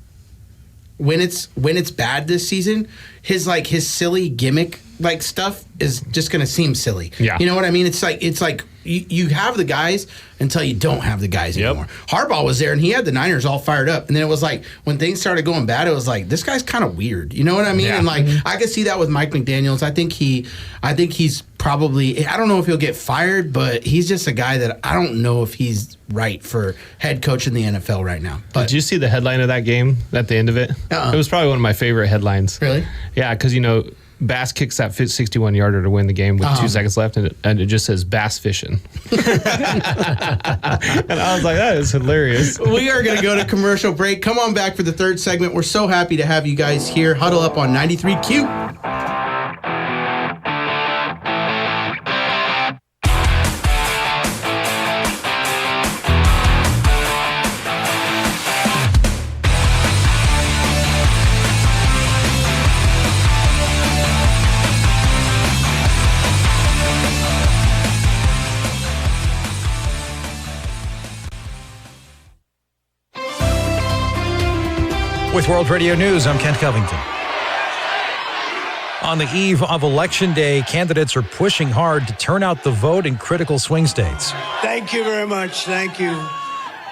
when it's bad this season, his silly gimmick like stuff is just going to seem silly. Yeah. You know what I mean? It's like you have the guys until you don't have the guys anymore. Harbaugh was there, and he had the Niners all fired up. And then it was like, when things started going bad, it was like, this guy's kind of weird. You know what I mean? Yeah. And I could see that with Mike McDaniels. I think he's probably, I don't know if he'll get fired, but he's just a guy that I don't know if he's right for head coach in the NFL right now. But Did you see the headline of that game at the end of it? Uh-uh. It was probably one of my favorite headlines. Really? Yeah, because, Bass kicks that 61-yarder to win the game with 2 seconds left, and it just says Bass fishing. And I was like, that is hilarious. we are going to go to commercial break. Come on back for the third segment. We're so happy to have you guys here. Huddle Up on 93Q. With World Radio News, I'm Kent Covington. On the eve of Election Day, candidates are pushing hard to turn out the vote in critical swing states. Thank you very much. Thank you.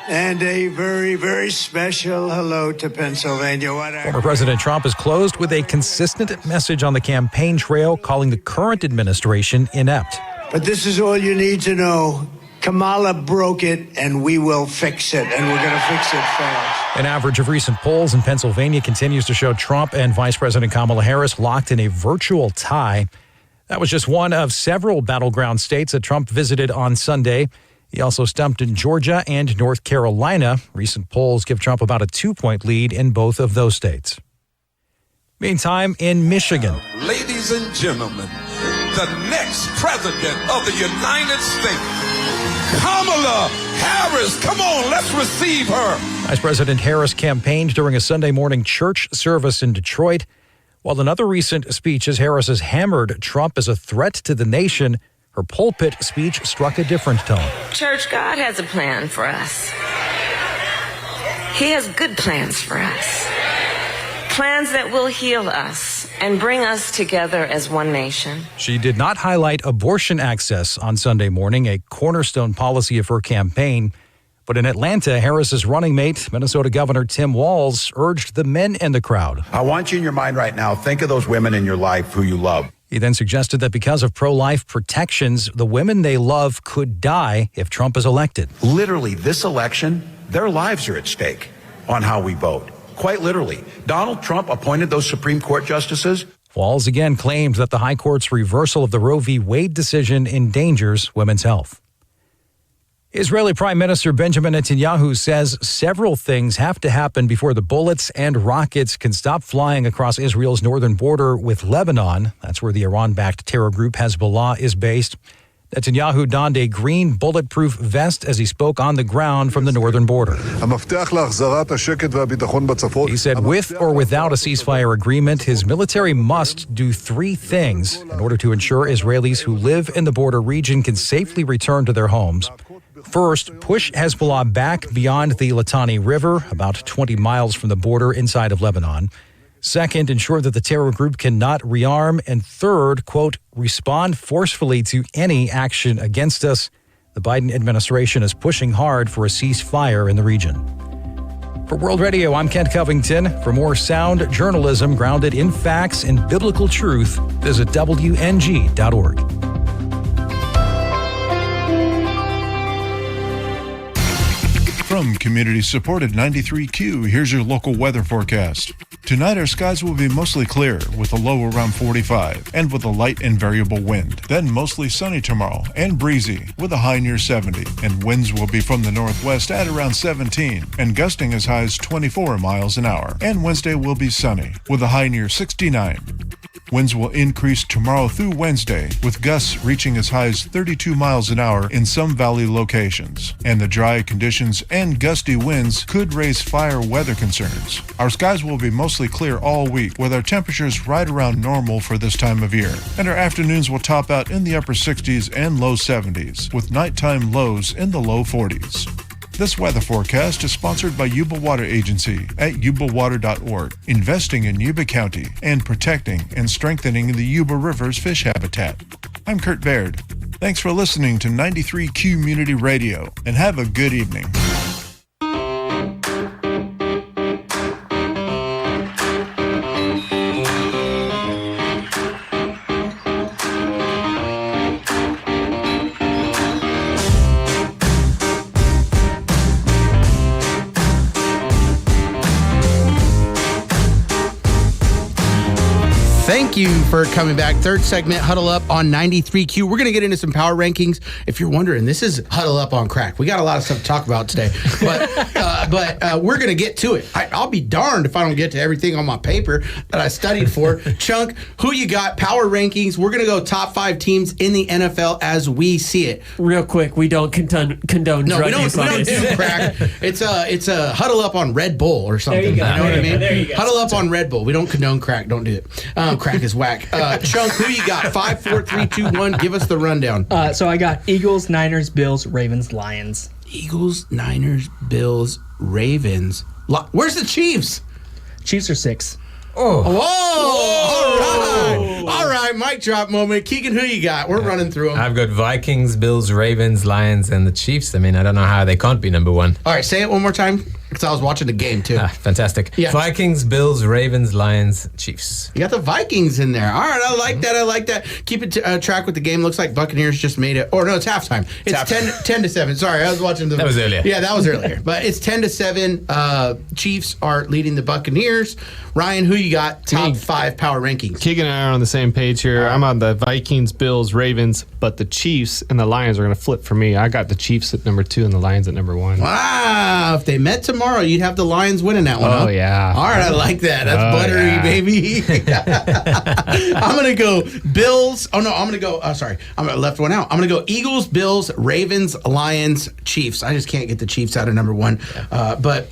And a very, very special hello to Pennsylvania. Former President Trump has closed with a consistent message on the campaign trail, calling the current administration inept. But this is all you need to know. Kamala broke it, and we will fix it, and we're going to fix it fast. An average of recent polls in Pennsylvania continues to show Trump and Vice President Kamala Harris locked in a virtual tie. That was just one of several battleground states that Trump visited on Sunday. He also stumped in Georgia and North Carolina. Recent polls give Trump about a 2-point lead in both of those states. Meantime, in Michigan. Ladies and gentlemen, the next president of the United States, Kamala Harris. Come on, let's receive her. Vice President Harris campaigned during a Sunday morning church service in Detroit. While in other recent speeches, Harris has hammered Trump as a threat to the nation, her pulpit speech struck a different tone. Church, God has a plan for us. He has good plans for us. Plans that will heal us and bring us together as one nation. She did not highlight abortion access on Sunday morning, a cornerstone policy of her campaign. But in Atlanta, Harris's running mate, Minnesota Governor Tim Walz, urged the men in the crowd. I want you in your mind right now, think of those women in your life who you love. He then suggested that because of pro-life protections, the women they love could die if Trump is elected. Literally, this election, their lives are at stake on how we vote. quite literally. Donald Trump appointed those Supreme Court justices. Walz again claimed that the High Court's reversal of the Roe v. Wade decision endangers women's health. Israeli Prime Minister Benjamin Netanyahu says several things have to happen before the bullets and rockets can stop flying across Israel's northern border with Lebanon. That's where the Iran-backed terror group Hezbollah is based. Netanyahu donned a green bulletproof vest as he spoke on the ground from the northern border. He said with or without a ceasefire agreement, his military must do three things in order to ensure Israelis who live in the border region can safely return to their homes. First, push Hezbollah back beyond the Litani River, about 20 miles from the border inside of Lebanon. Second, ensure that the terror group cannot rearm. And third, quote, respond forcefully to any action against us. The Biden administration is pushing hard for a ceasefire in the region. For World Radio, I'm Kent Covington. For more sound journalism grounded in facts and biblical truth, visit WNG.org. From community-supported 93Q, here's your local weather forecast. Tonight, our skies will be mostly clear, with a low around 45, and with a light and variable wind. Then mostly sunny tomorrow, and breezy, with a high near 70. And winds will be from the northwest at around 17, and gusting as high as 24 miles an hour. And Wednesday will be sunny, with a high near 69. Winds will increase tomorrow through Wednesday, with gusts reaching as high as 32 miles an hour in some valley locations. And the dry conditions and gusty winds could raise fire weather concerns. Our skies will be mostly clear all week, with our temperatures right around normal for this time of year. And our afternoons will top out in the upper 60s and low 70s, with nighttime lows in the low 40s. This weather forecast is sponsored by Yuba Water Agency at yubawater.org, investing in Yuba County and protecting and strengthening the Yuba River's fish habitat. I'm Kurt Baird. Thanks for listening to 93 Community Radio, and have a good evening. Thank you for coming back. Third segment, Huddle Up on 93Q. We're going to get into some power rankings. If you're wondering, this is Huddle Up on crack. We got a lot of stuff to talk about today, but we're going to get to it. I'll be darned if I don't get to everything on my paper that I studied for. Chunk, who you got? Power rankings. We're going to go top 5 teams in the NFL as we see it. Real quick, we don't condone drug use. We don't do crack. It's a Huddle Up on Red Bull or something. You know what I mean? There you go. Huddle Up on Red Bull. We don't condone crack. Don't do it. Crack is whack. Chunk, who you got? 5, 4, 3, 2, 1. Give us the rundown. So I got Eagles, Niners, Bills, Ravens, Lions. Eagles, Niners, Bills, Ravens. Where's the Chiefs? Chiefs are 6. All right, mic drop moment. Keegan, who you got? We're running through them. I've got Vikings, Bills, Ravens, Lions, and the Chiefs. I mean, I don't know how they can't be number one. All right, say it one more time, because I was watching the game, too. Fantastic. Yeah. Vikings, Bills, Ravens, Lions, Chiefs. You got the Vikings in there. All right, I like that. Keep it track with the game. Looks like Buccaneers just made it. Or no, it's halftime. It's 10 to 7. Sorry, I was watching the... That was earlier. Yeah, that was earlier. But it's 10 to 7. Chiefs are leading the Buccaneers. Ryan, who you got? Top 5 power rankings. Keegan and I are on the same page here. I'm on the Vikings, Bills, Ravens, but the Chiefs and the Lions are going to flip for me. I got the Chiefs at number 2 and the Lions at number 1. Wow. If they met tomorrow, you'd have the Lions winning that one. Oh, yeah. All right, I like that. That's buttery, baby. I'm going to go Bills. Oh, no, I'm going to go. Sorry. I left one out. I'm going to go Eagles, Bills, Ravens, Lions, Chiefs. I just can't get the Chiefs out of number 1. But,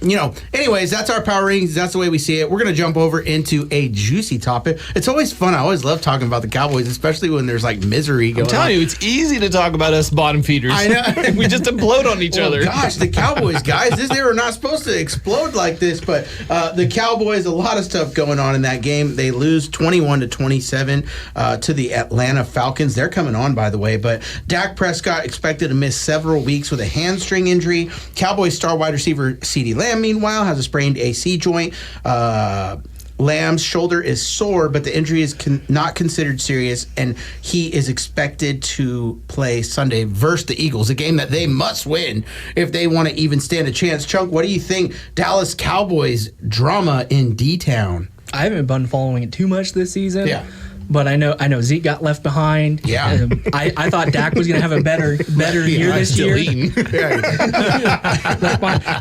anyways, that's our power rankings. That's the way we see it. We're going to jump over into a juicy topic. It's always fun. I always love talking about the Cowboys, especially when there's like misery going on. I'm telling you, it's easy to talk about us bottom feeders. I know. We just implode on each other. Gosh, the Cowboys, guys, they were not supposed to explode like this, but the Cowboys, a lot of stuff going on in that game. They lose 21-27 to the Atlanta Falcons. They're coming on, by the way, but Dak Prescott expected to miss several weeks with a hamstring injury. Cowboys star wide receiver CeeDee Lamb, meanwhile, has a sprained AC joint. Lamb's shoulder is sore, but the injury is not considered serious, and he is expected to play Sunday versus the Eagles, a game that they must win if they want to even stand a chance. Chunk, what do you think? Dallas Cowboys drama in D-Town. I haven't been following it too much this season. Yeah. But I know Zeke got left behind. Yeah. I thought Dak was going to have a better year this year.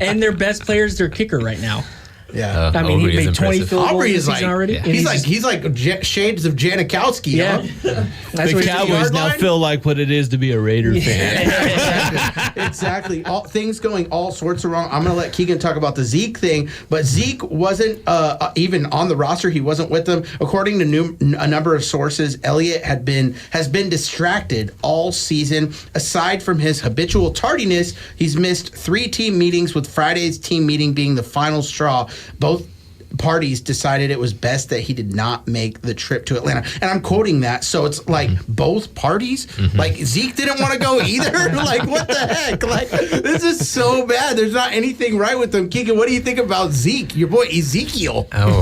And their best player is their kicker right now. Yeah, I mean, he made 20 field goals Aubrey this is like, season already. Yeah. And He's like shades of Janikowski. Yeah, huh? That's the what Cowboys now feel like what it is to be a Raider fan. Exactly. All things going all sorts of wrong. I'm going to let Keegan talk about the Zeke thing, but Zeke wasn't even on the roster. He wasn't with them. According to a number of sources, Elliott has been distracted all season. Aside from his habitual tardiness, he's missed 3 team meetings, with Friday's team meeting being the final straw. Both parties decided it was best that he did not make the trip to Atlanta. And I'm quoting that. So it's like both parties, like Zeke didn't want to go either. Like, what the heck? Like, this is so bad. There's not anything right with them. Keegan, what do you think about Zeke, your boy Ezekiel? Oh,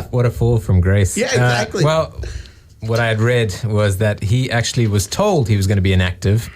what a fall from grace. Yeah, exactly. Well, what I had read was that he actually was told he was going to be inactive.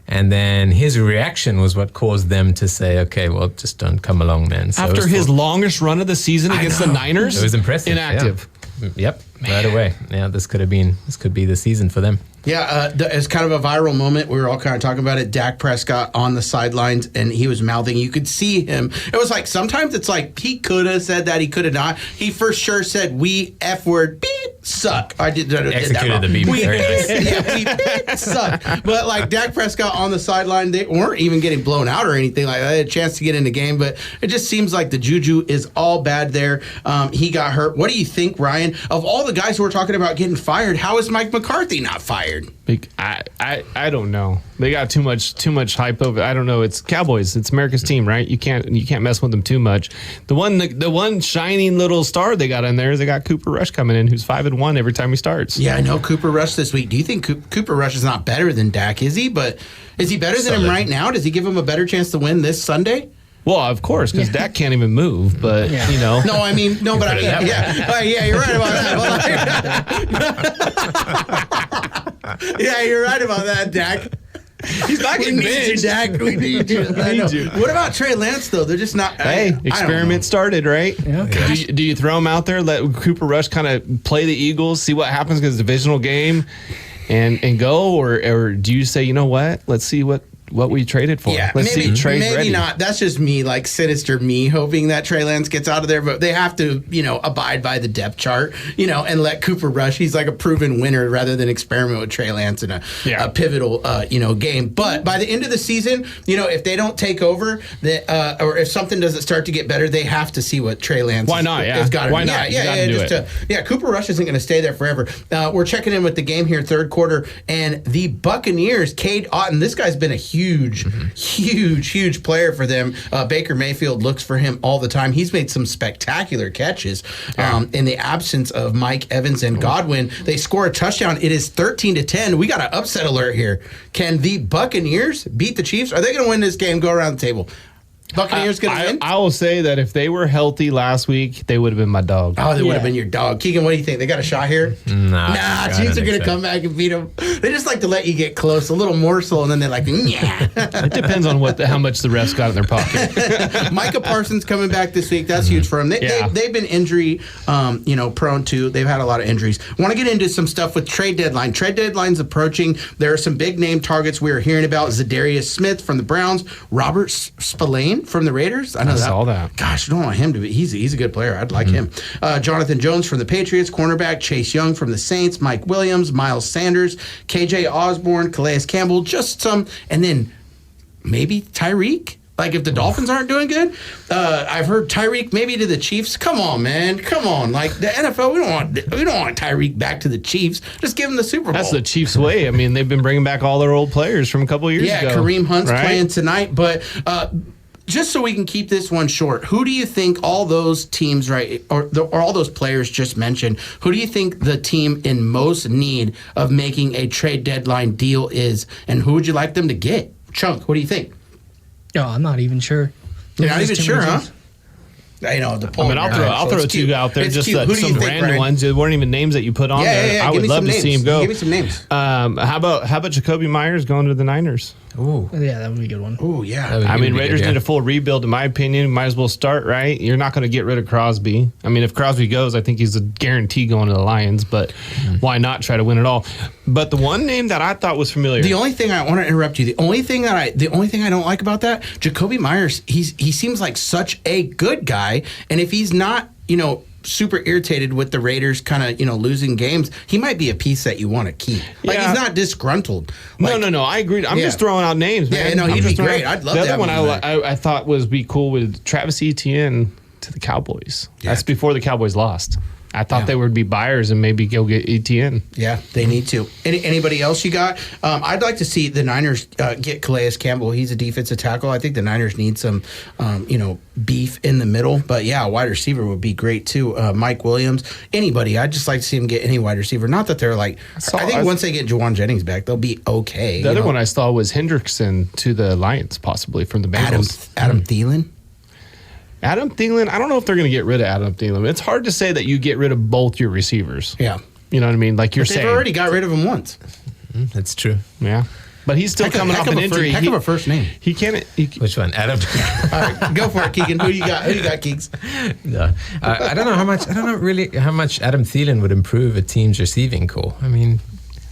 And then his reaction was what caused them to say, okay, well, just don't come along, man. So After his longest run of the season against the Niners? It was impressive. Inactive. Yeah. Yep, right away. Yeah, this could be the season for them. Yeah, it's kind of a viral moment. We were all kind of talking about it. Dak Prescott on the sidelines, and he was mouthing. You could see him. It was like, sometimes it's like he could have said that, he could have not. He for sure said, "We F word, beep, suck." I did that. Executed the beep. We Very nice. yeah, we beep, suck. But like Dak Prescott on the sideline, they weren't even getting blown out or anything like that. They had a chance to get in the game, but it just seems like the juju is all bad there. He got hurt. What do you think, Ryan? Of all the guys who were talking about getting fired, how is Mike McCarthy not fired? I don't know. They got too much hype over. I don't know. It's Cowboys. It's America's team, right? You can't mess with them too much. The one shining little star they got in there is they got Cooper Rush coming in, who's 5-1 every time he starts. Yeah, I know Cooper Rush this week. Do you think Cooper Rush is not better than Dak? Is he? But is he better than him right now? Does he give him a better chance to win this Sunday? Well, of course, because Dak can't even move. But you know, no, I mean, no, but I mean, yeah, you're right about that. Yeah, you're right about that, Dak. He's not getting benched. Dak. We need you. What about Trey Lance though? They're just not. Hey, experiment started, right? Yeah. Do you throw him out there? Let Cooper Rush kind of play the Eagles, see what happens because it's a divisional game, and go, or do you say, you know what? Let's see what we traded for. Yeah, let's maybe, see. Trade ready. Not. That's just me, like sinister me, hoping that Trey Lance gets out of there. But they have to, abide by the depth chart, and let Cooper Rush. He's like a proven winner rather than experiment with Trey Lance in a pivotal, game. But by the end of the season, if they don't take over, or if something doesn't start to get better, they have to see what Trey Lance. Why not? Has got to Why not? Yeah, Cooper Rush isn't going to stay there forever. We're checking in with the game here, third quarter, and the Buccaneers. Cade Otton. This guy's been a huge player for them. Baker Mayfield looks for him all the time. He's made some spectacular catches in the absence of Mike Evans and Godwin. They score a touchdown. It is 13-10. We got an upset alert here. Can the Buccaneers beat the Chiefs? Are they going to win this game? Go around the table. Buccaneers going to win? I will say that if they were healthy last week, they would have been my dog. Oh, they would have been your dog. Keegan, what do you think? They got a shot here? Nah, Chiefs are going to come back and beat them. They just like to let you get close, a little morsel, and then they're like, yeah. It depends on how much the refs got in their pocket. Micah Parsons coming back this week. That's huge for them. They've been injury prone too. They've had a lot of injuries. Want to get into some stuff with trade deadline. Trade deadline's approaching. There are some big name targets we are hearing about. Zadarius Smith from the Browns, Robert Spillane from the Raiders. I saw that. Gosh, I don't want him to be. He's a good player. I'd like him. Jonathan Jones from the Patriots, cornerback. Chase Young from the Saints. Mike Williams, Miles Sanders, KJ Osborne, Calais Campbell. Just some, and then maybe Tyreek. Like if the Dolphins aren't doing good, I've heard Tyreek maybe to the Chiefs. Come on, man, come on! Like the NFL, we don't want Tyreek back to the Chiefs. Just give him the Super Bowl. That's the Chiefs' way. I mean, they've been bringing back all their old players from a couple of years ago. Yeah, Kareem Hunt's playing tonight, but. Just so we can keep this one short, who do you think all those teams, or all those players just mentioned, who do you think the team in most need of making a trade deadline deal is, and who would you like them to get? Chunk, what do you think? Oh, I'm not even sure. You're not even sure, huh? I know the I polar mean, I'll throw two out there, It's just cute. Who do you some think, random Brian? ones. It weren't even names that you put on there. Yeah. I Give would me love some to see names. him go. Give me some names. How about Jacoby Myers going to the Niners? Ooh. Yeah, that would be a good one. Oh yeah. I mean, Raiders need a full rebuild, in my opinion. Might as well start, right? You're not going to get rid of Crosby. I mean, if Crosby goes, I think he's a guarantee going to the Lions, but why not try to win it all? But the one name that I thought was familiar. The only thing I want to interrupt you. The only thing I don't like about that, Jacoby Myers, he seems like such a good guy, and if he's not, super irritated with the Raiders kind of, losing games, he might be a piece that you want to keep. Like, he's not disgruntled. Like, no, I agree. I'm just throwing out names, man. Yeah, no, he'd I'm be just throwing great. out- I'd love the to other have one him I thought was be cool with Travis Etienne to the Cowboys. That's before the Cowboys lost. I thought they would be buyers and maybe go get Etienne. Yeah, they need to. Anybody else you got? I'd like to see the Niners get Calais Campbell. He's a defensive tackle. I think the Niners need some, beef in the middle. But yeah, a wide receiver would be great too. Mike Williams, anybody. I'd just like to see him get any wide receiver. Not that they're like. I think once they get Juwan Jennings back, they'll be okay. The other one I saw was Hendrickson to the Lions, possibly from the Bengals. Adam Thielen. Adam Thielen, I don't know if they're going to get rid of Adam Thielen. It's hard to say that you get rid of both your receivers. Yeah. You know what I mean? Like you're saying. They've already got rid of him once. That's true. Yeah. But he's still coming off an injury. Heck of a first name. He can't. Which one? Adam? All right, go for it, Keegan. Who you got, Keeks? No. I don't know how much. I don't know really how much Adam Thielen would improve a team's receiving core. I mean,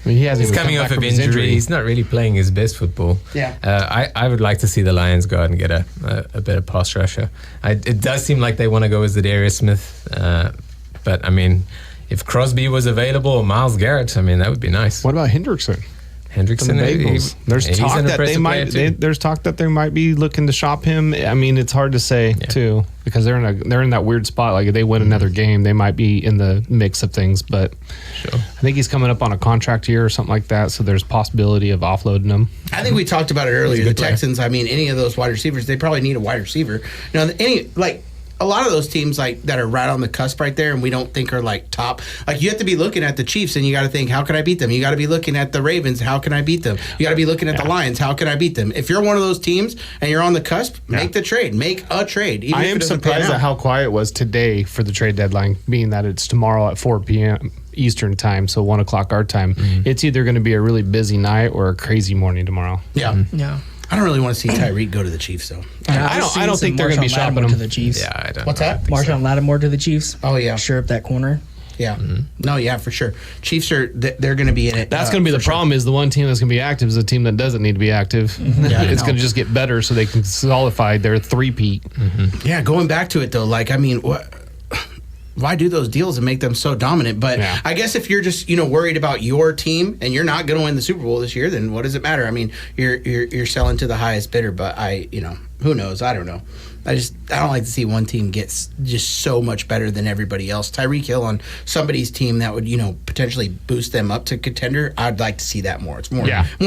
he hasn't he's even coming come off back of from his injury. He's not really playing his best football. Yeah. I would like to see the Lions go out and get a better pass rusher. It does seem like they want to go with Zadarius Smith, but I mean, if Crosby was available or Myles Garrett, I mean that would be nice. What about Hendrickson? Hendrickson, There's talk that they might. There's talk that they might be looking to shop him. I mean, it's hard to say too because they're in that weird spot. Like if they win another game, they might be in the mix of things. But I think he's coming up on a contract year or something like that. So there's possibility of offloading him. I think we talked about it earlier. The Texans. I mean, any of those wide receivers, they probably need a wide receiver. A lot of those teams that are right on the cusp right there and we don't think are like top. Like you have to be looking at the Chiefs and you got to think, how can I beat them? You got to be looking at the Ravens, how can I beat them? You got to be looking at the Lions, how can I beat them? If you're one of those teams and you're on the cusp, make the trade. Make a trade. I am surprised at how quiet it was today for the trade deadline, being that it's tomorrow at 4 p.m. Eastern time, so 1 o'clock our time. It's either going to be a really busy night or a crazy morning tomorrow. Yeah. Yeah. I don't really want to see Tyreek go to the Chiefs, though. I don't think they're going to be shopping him to the Chiefs. Yeah, I don't. What's that? Marshawn Lattimore to the Chiefs. Oh yeah, sure up that corner. Yeah, no, yeah, for sure. Chiefs are they're going to be in it. That's going to be the problem. Is the one team that's going to be active is the team that doesn't need to be active. Yeah, it's going to just get better so they can solidify their three-peat. Yeah, going back to it though, like I mean, why do those deals and make them so dominant? But I guess if you're just worried about your team and you're not going to win the Super Bowl this year, then what does it matter? I mean, you're selling to the highest bidder, but who knows? I don't know. I don't like to see one team get just so much better than everybody else. Tyreek Hill on somebody's team that would potentially boost them up to contender. I'd like to see that more. It's more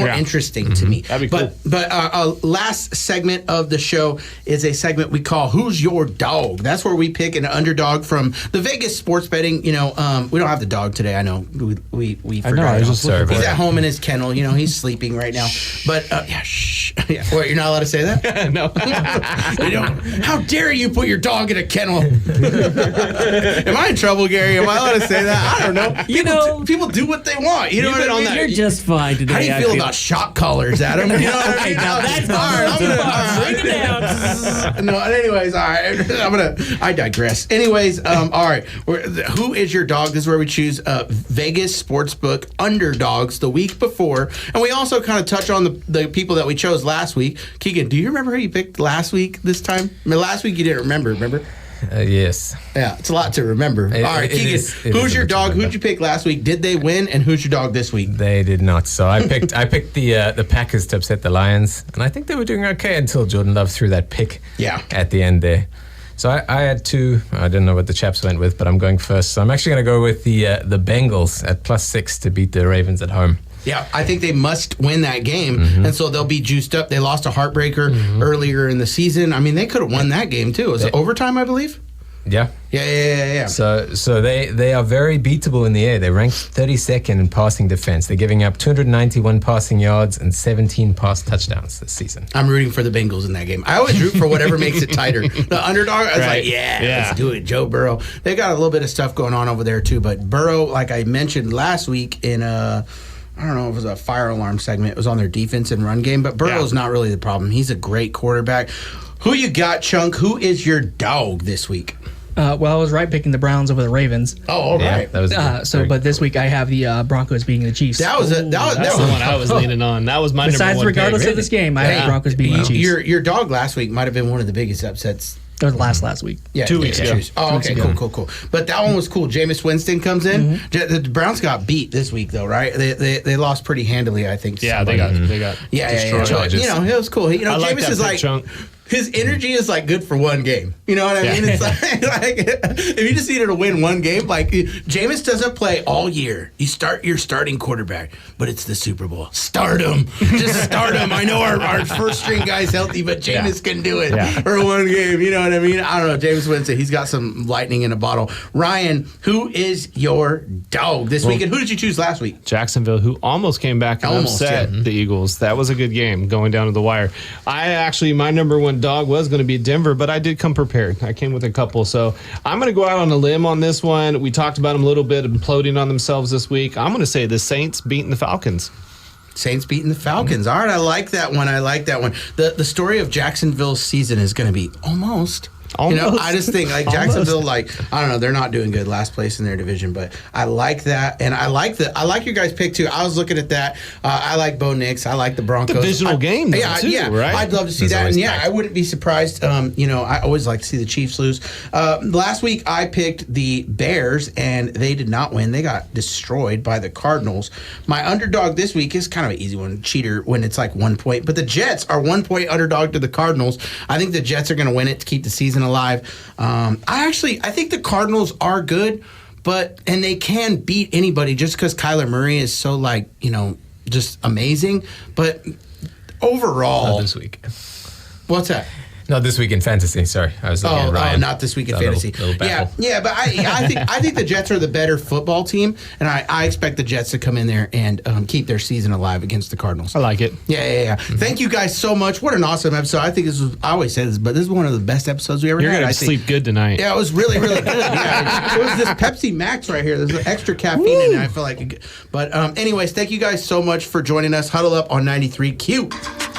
interesting to me. That'd be cool. But last segment of the show is a segment we call "Who's Your Dog?" That's where we pick an underdog from the Vegas sports betting. We don't have the dog today. I know we forgot. I was just looking for He's it. at home in his kennel. He's sleeping right now. But shh. Yeah. What, you're not allowed to say that? No. You don't. How dare you put your dog in a kennel? Am I in trouble, Gary? Am I allowed to say that? I don't know. People do what they want. You know what I mean? You're just fine today. How do you feel about shock collars, Adam? You know what I mean? Now that's bring it down. No, anyways, all right. I digress. Anyways, all right. Who is your dog? This is where we choose Vegas Sportsbook underdogs the week before. And we also kind of touch on the people that we chose last week. Keegan, do you remember who you picked last week this time? I mean, last week you didn't remember? Yes. Yeah, it's a lot to remember. All right, Keegan, who's your dog? Who'd you pick last week? Did they win? And who's your dog this week? They did not. So I picked the Packers to upset the Lions, and I think they were doing okay until Jordan Love threw that pick. At the end there. So I had two. I didn't know what the chaps went with, but I'm going first. So I'm actually going to go with the Bengals at +6 to beat the Ravens at home. Yeah, I think they must win that game, and so they'll be juiced up. They lost a heartbreaker earlier in the season. I mean, they could have won that game, too. It was overtime, I believe? Yeah. Yeah. So they are very beatable in the air. They're ranked 32nd in passing defense. They're giving up 291 passing yards and 17 pass touchdowns this season. I'm rooting for the Bengals in that game. I always root for whatever makes it tighter. The underdog, I was like, let's do it, Joe Burrow. They got a little bit of stuff going on over there too, but Burrow, like I mentioned last week in I don't know if it was a fire alarm segment. It was on their defense and run game, but Burrow's not really the problem. He's a great quarterback. Who you got, Chunk? Who is your dog this week? Well, I was right picking the Browns over the Ravens. Oh, all right. That was but this week I have the Broncos beating the Chiefs. That's the one I was leaning on. That was my number one. Regardless pick. of this game, I have the Broncos beating the Chiefs. Your dog last week might have been one of the biggest upsets. Or last week. Yeah, 2 weeks ago. Oh, okay, cool. But that one was cool. Jameis Winston comes in. The Browns got beat this week, though, right? They lost pretty handily, I think. Yeah, they got yeah. So, it was cool. I like Jameis that is like chunk. His energy is like good for one game. You know what I mean? It's like if you just needed to win one game, like Jameis doesn't play all year. You start your starting quarterback, but it's the Super Bowl. Start him. Just start him. I know our first string guy's healthy, but Jameis can do it for one game. You know what I mean? I don't know. Jameis Winston, he's got some lightning in a bottle. Ryan, who is your dog this week? And who did you choose last week? Jacksonville, who almost came back and upset the Eagles. That was a good game going down to the wire. My number one dog was going to be Denver, but I did come prepared. I came with a couple, so I'm going to go out on a limb on this one. We talked about them a little bit, imploding on themselves this week. I'm going to say the Saints beating the Falcons. Saints beating the Falcons. All right, I like that one. The story of Jacksonville's season is going to be almost. I just think like Jacksonville, I don't know, they're not doing good, last place in their division, but I like that, and I like your guys' pick too. I was looking at that. I like Bo Nix. I like the Broncos. Divisional game, too, right? I'd love to see that, and I wouldn't be surprised. I always like to see the Chiefs lose. Last week I picked the Bears, and they did not win. They got destroyed by the Cardinals. My underdog this week is kind of an easy one, cheater when it's like 1 point, but the Jets are 1 point underdog to the Cardinals. I think the Jets are going to win it to keep the season alive. I think the Cardinals are good, and they can beat anybody just because Kyler Murray is so just amazing. But overall, not this week. What's that? Not this week in fantasy. Sorry, I was looking at Ryan. Not this week in fantasy. Little but I think the Jets are the better football team, and I expect the Jets to come in there and keep their season alive against the Cardinals. I like it. Yeah. Mm-hmm. Thank you guys so much. What an awesome episode! I think I always say this, but this is one of the best episodes we ever had. You're gonna sleep good tonight. Yeah, it was really, really good. Yeah, it was this Pepsi Max right here. There's extra caffeine in it. I feel like, but anyways, thank you guys so much for joining us. Huddle Up on 93Q.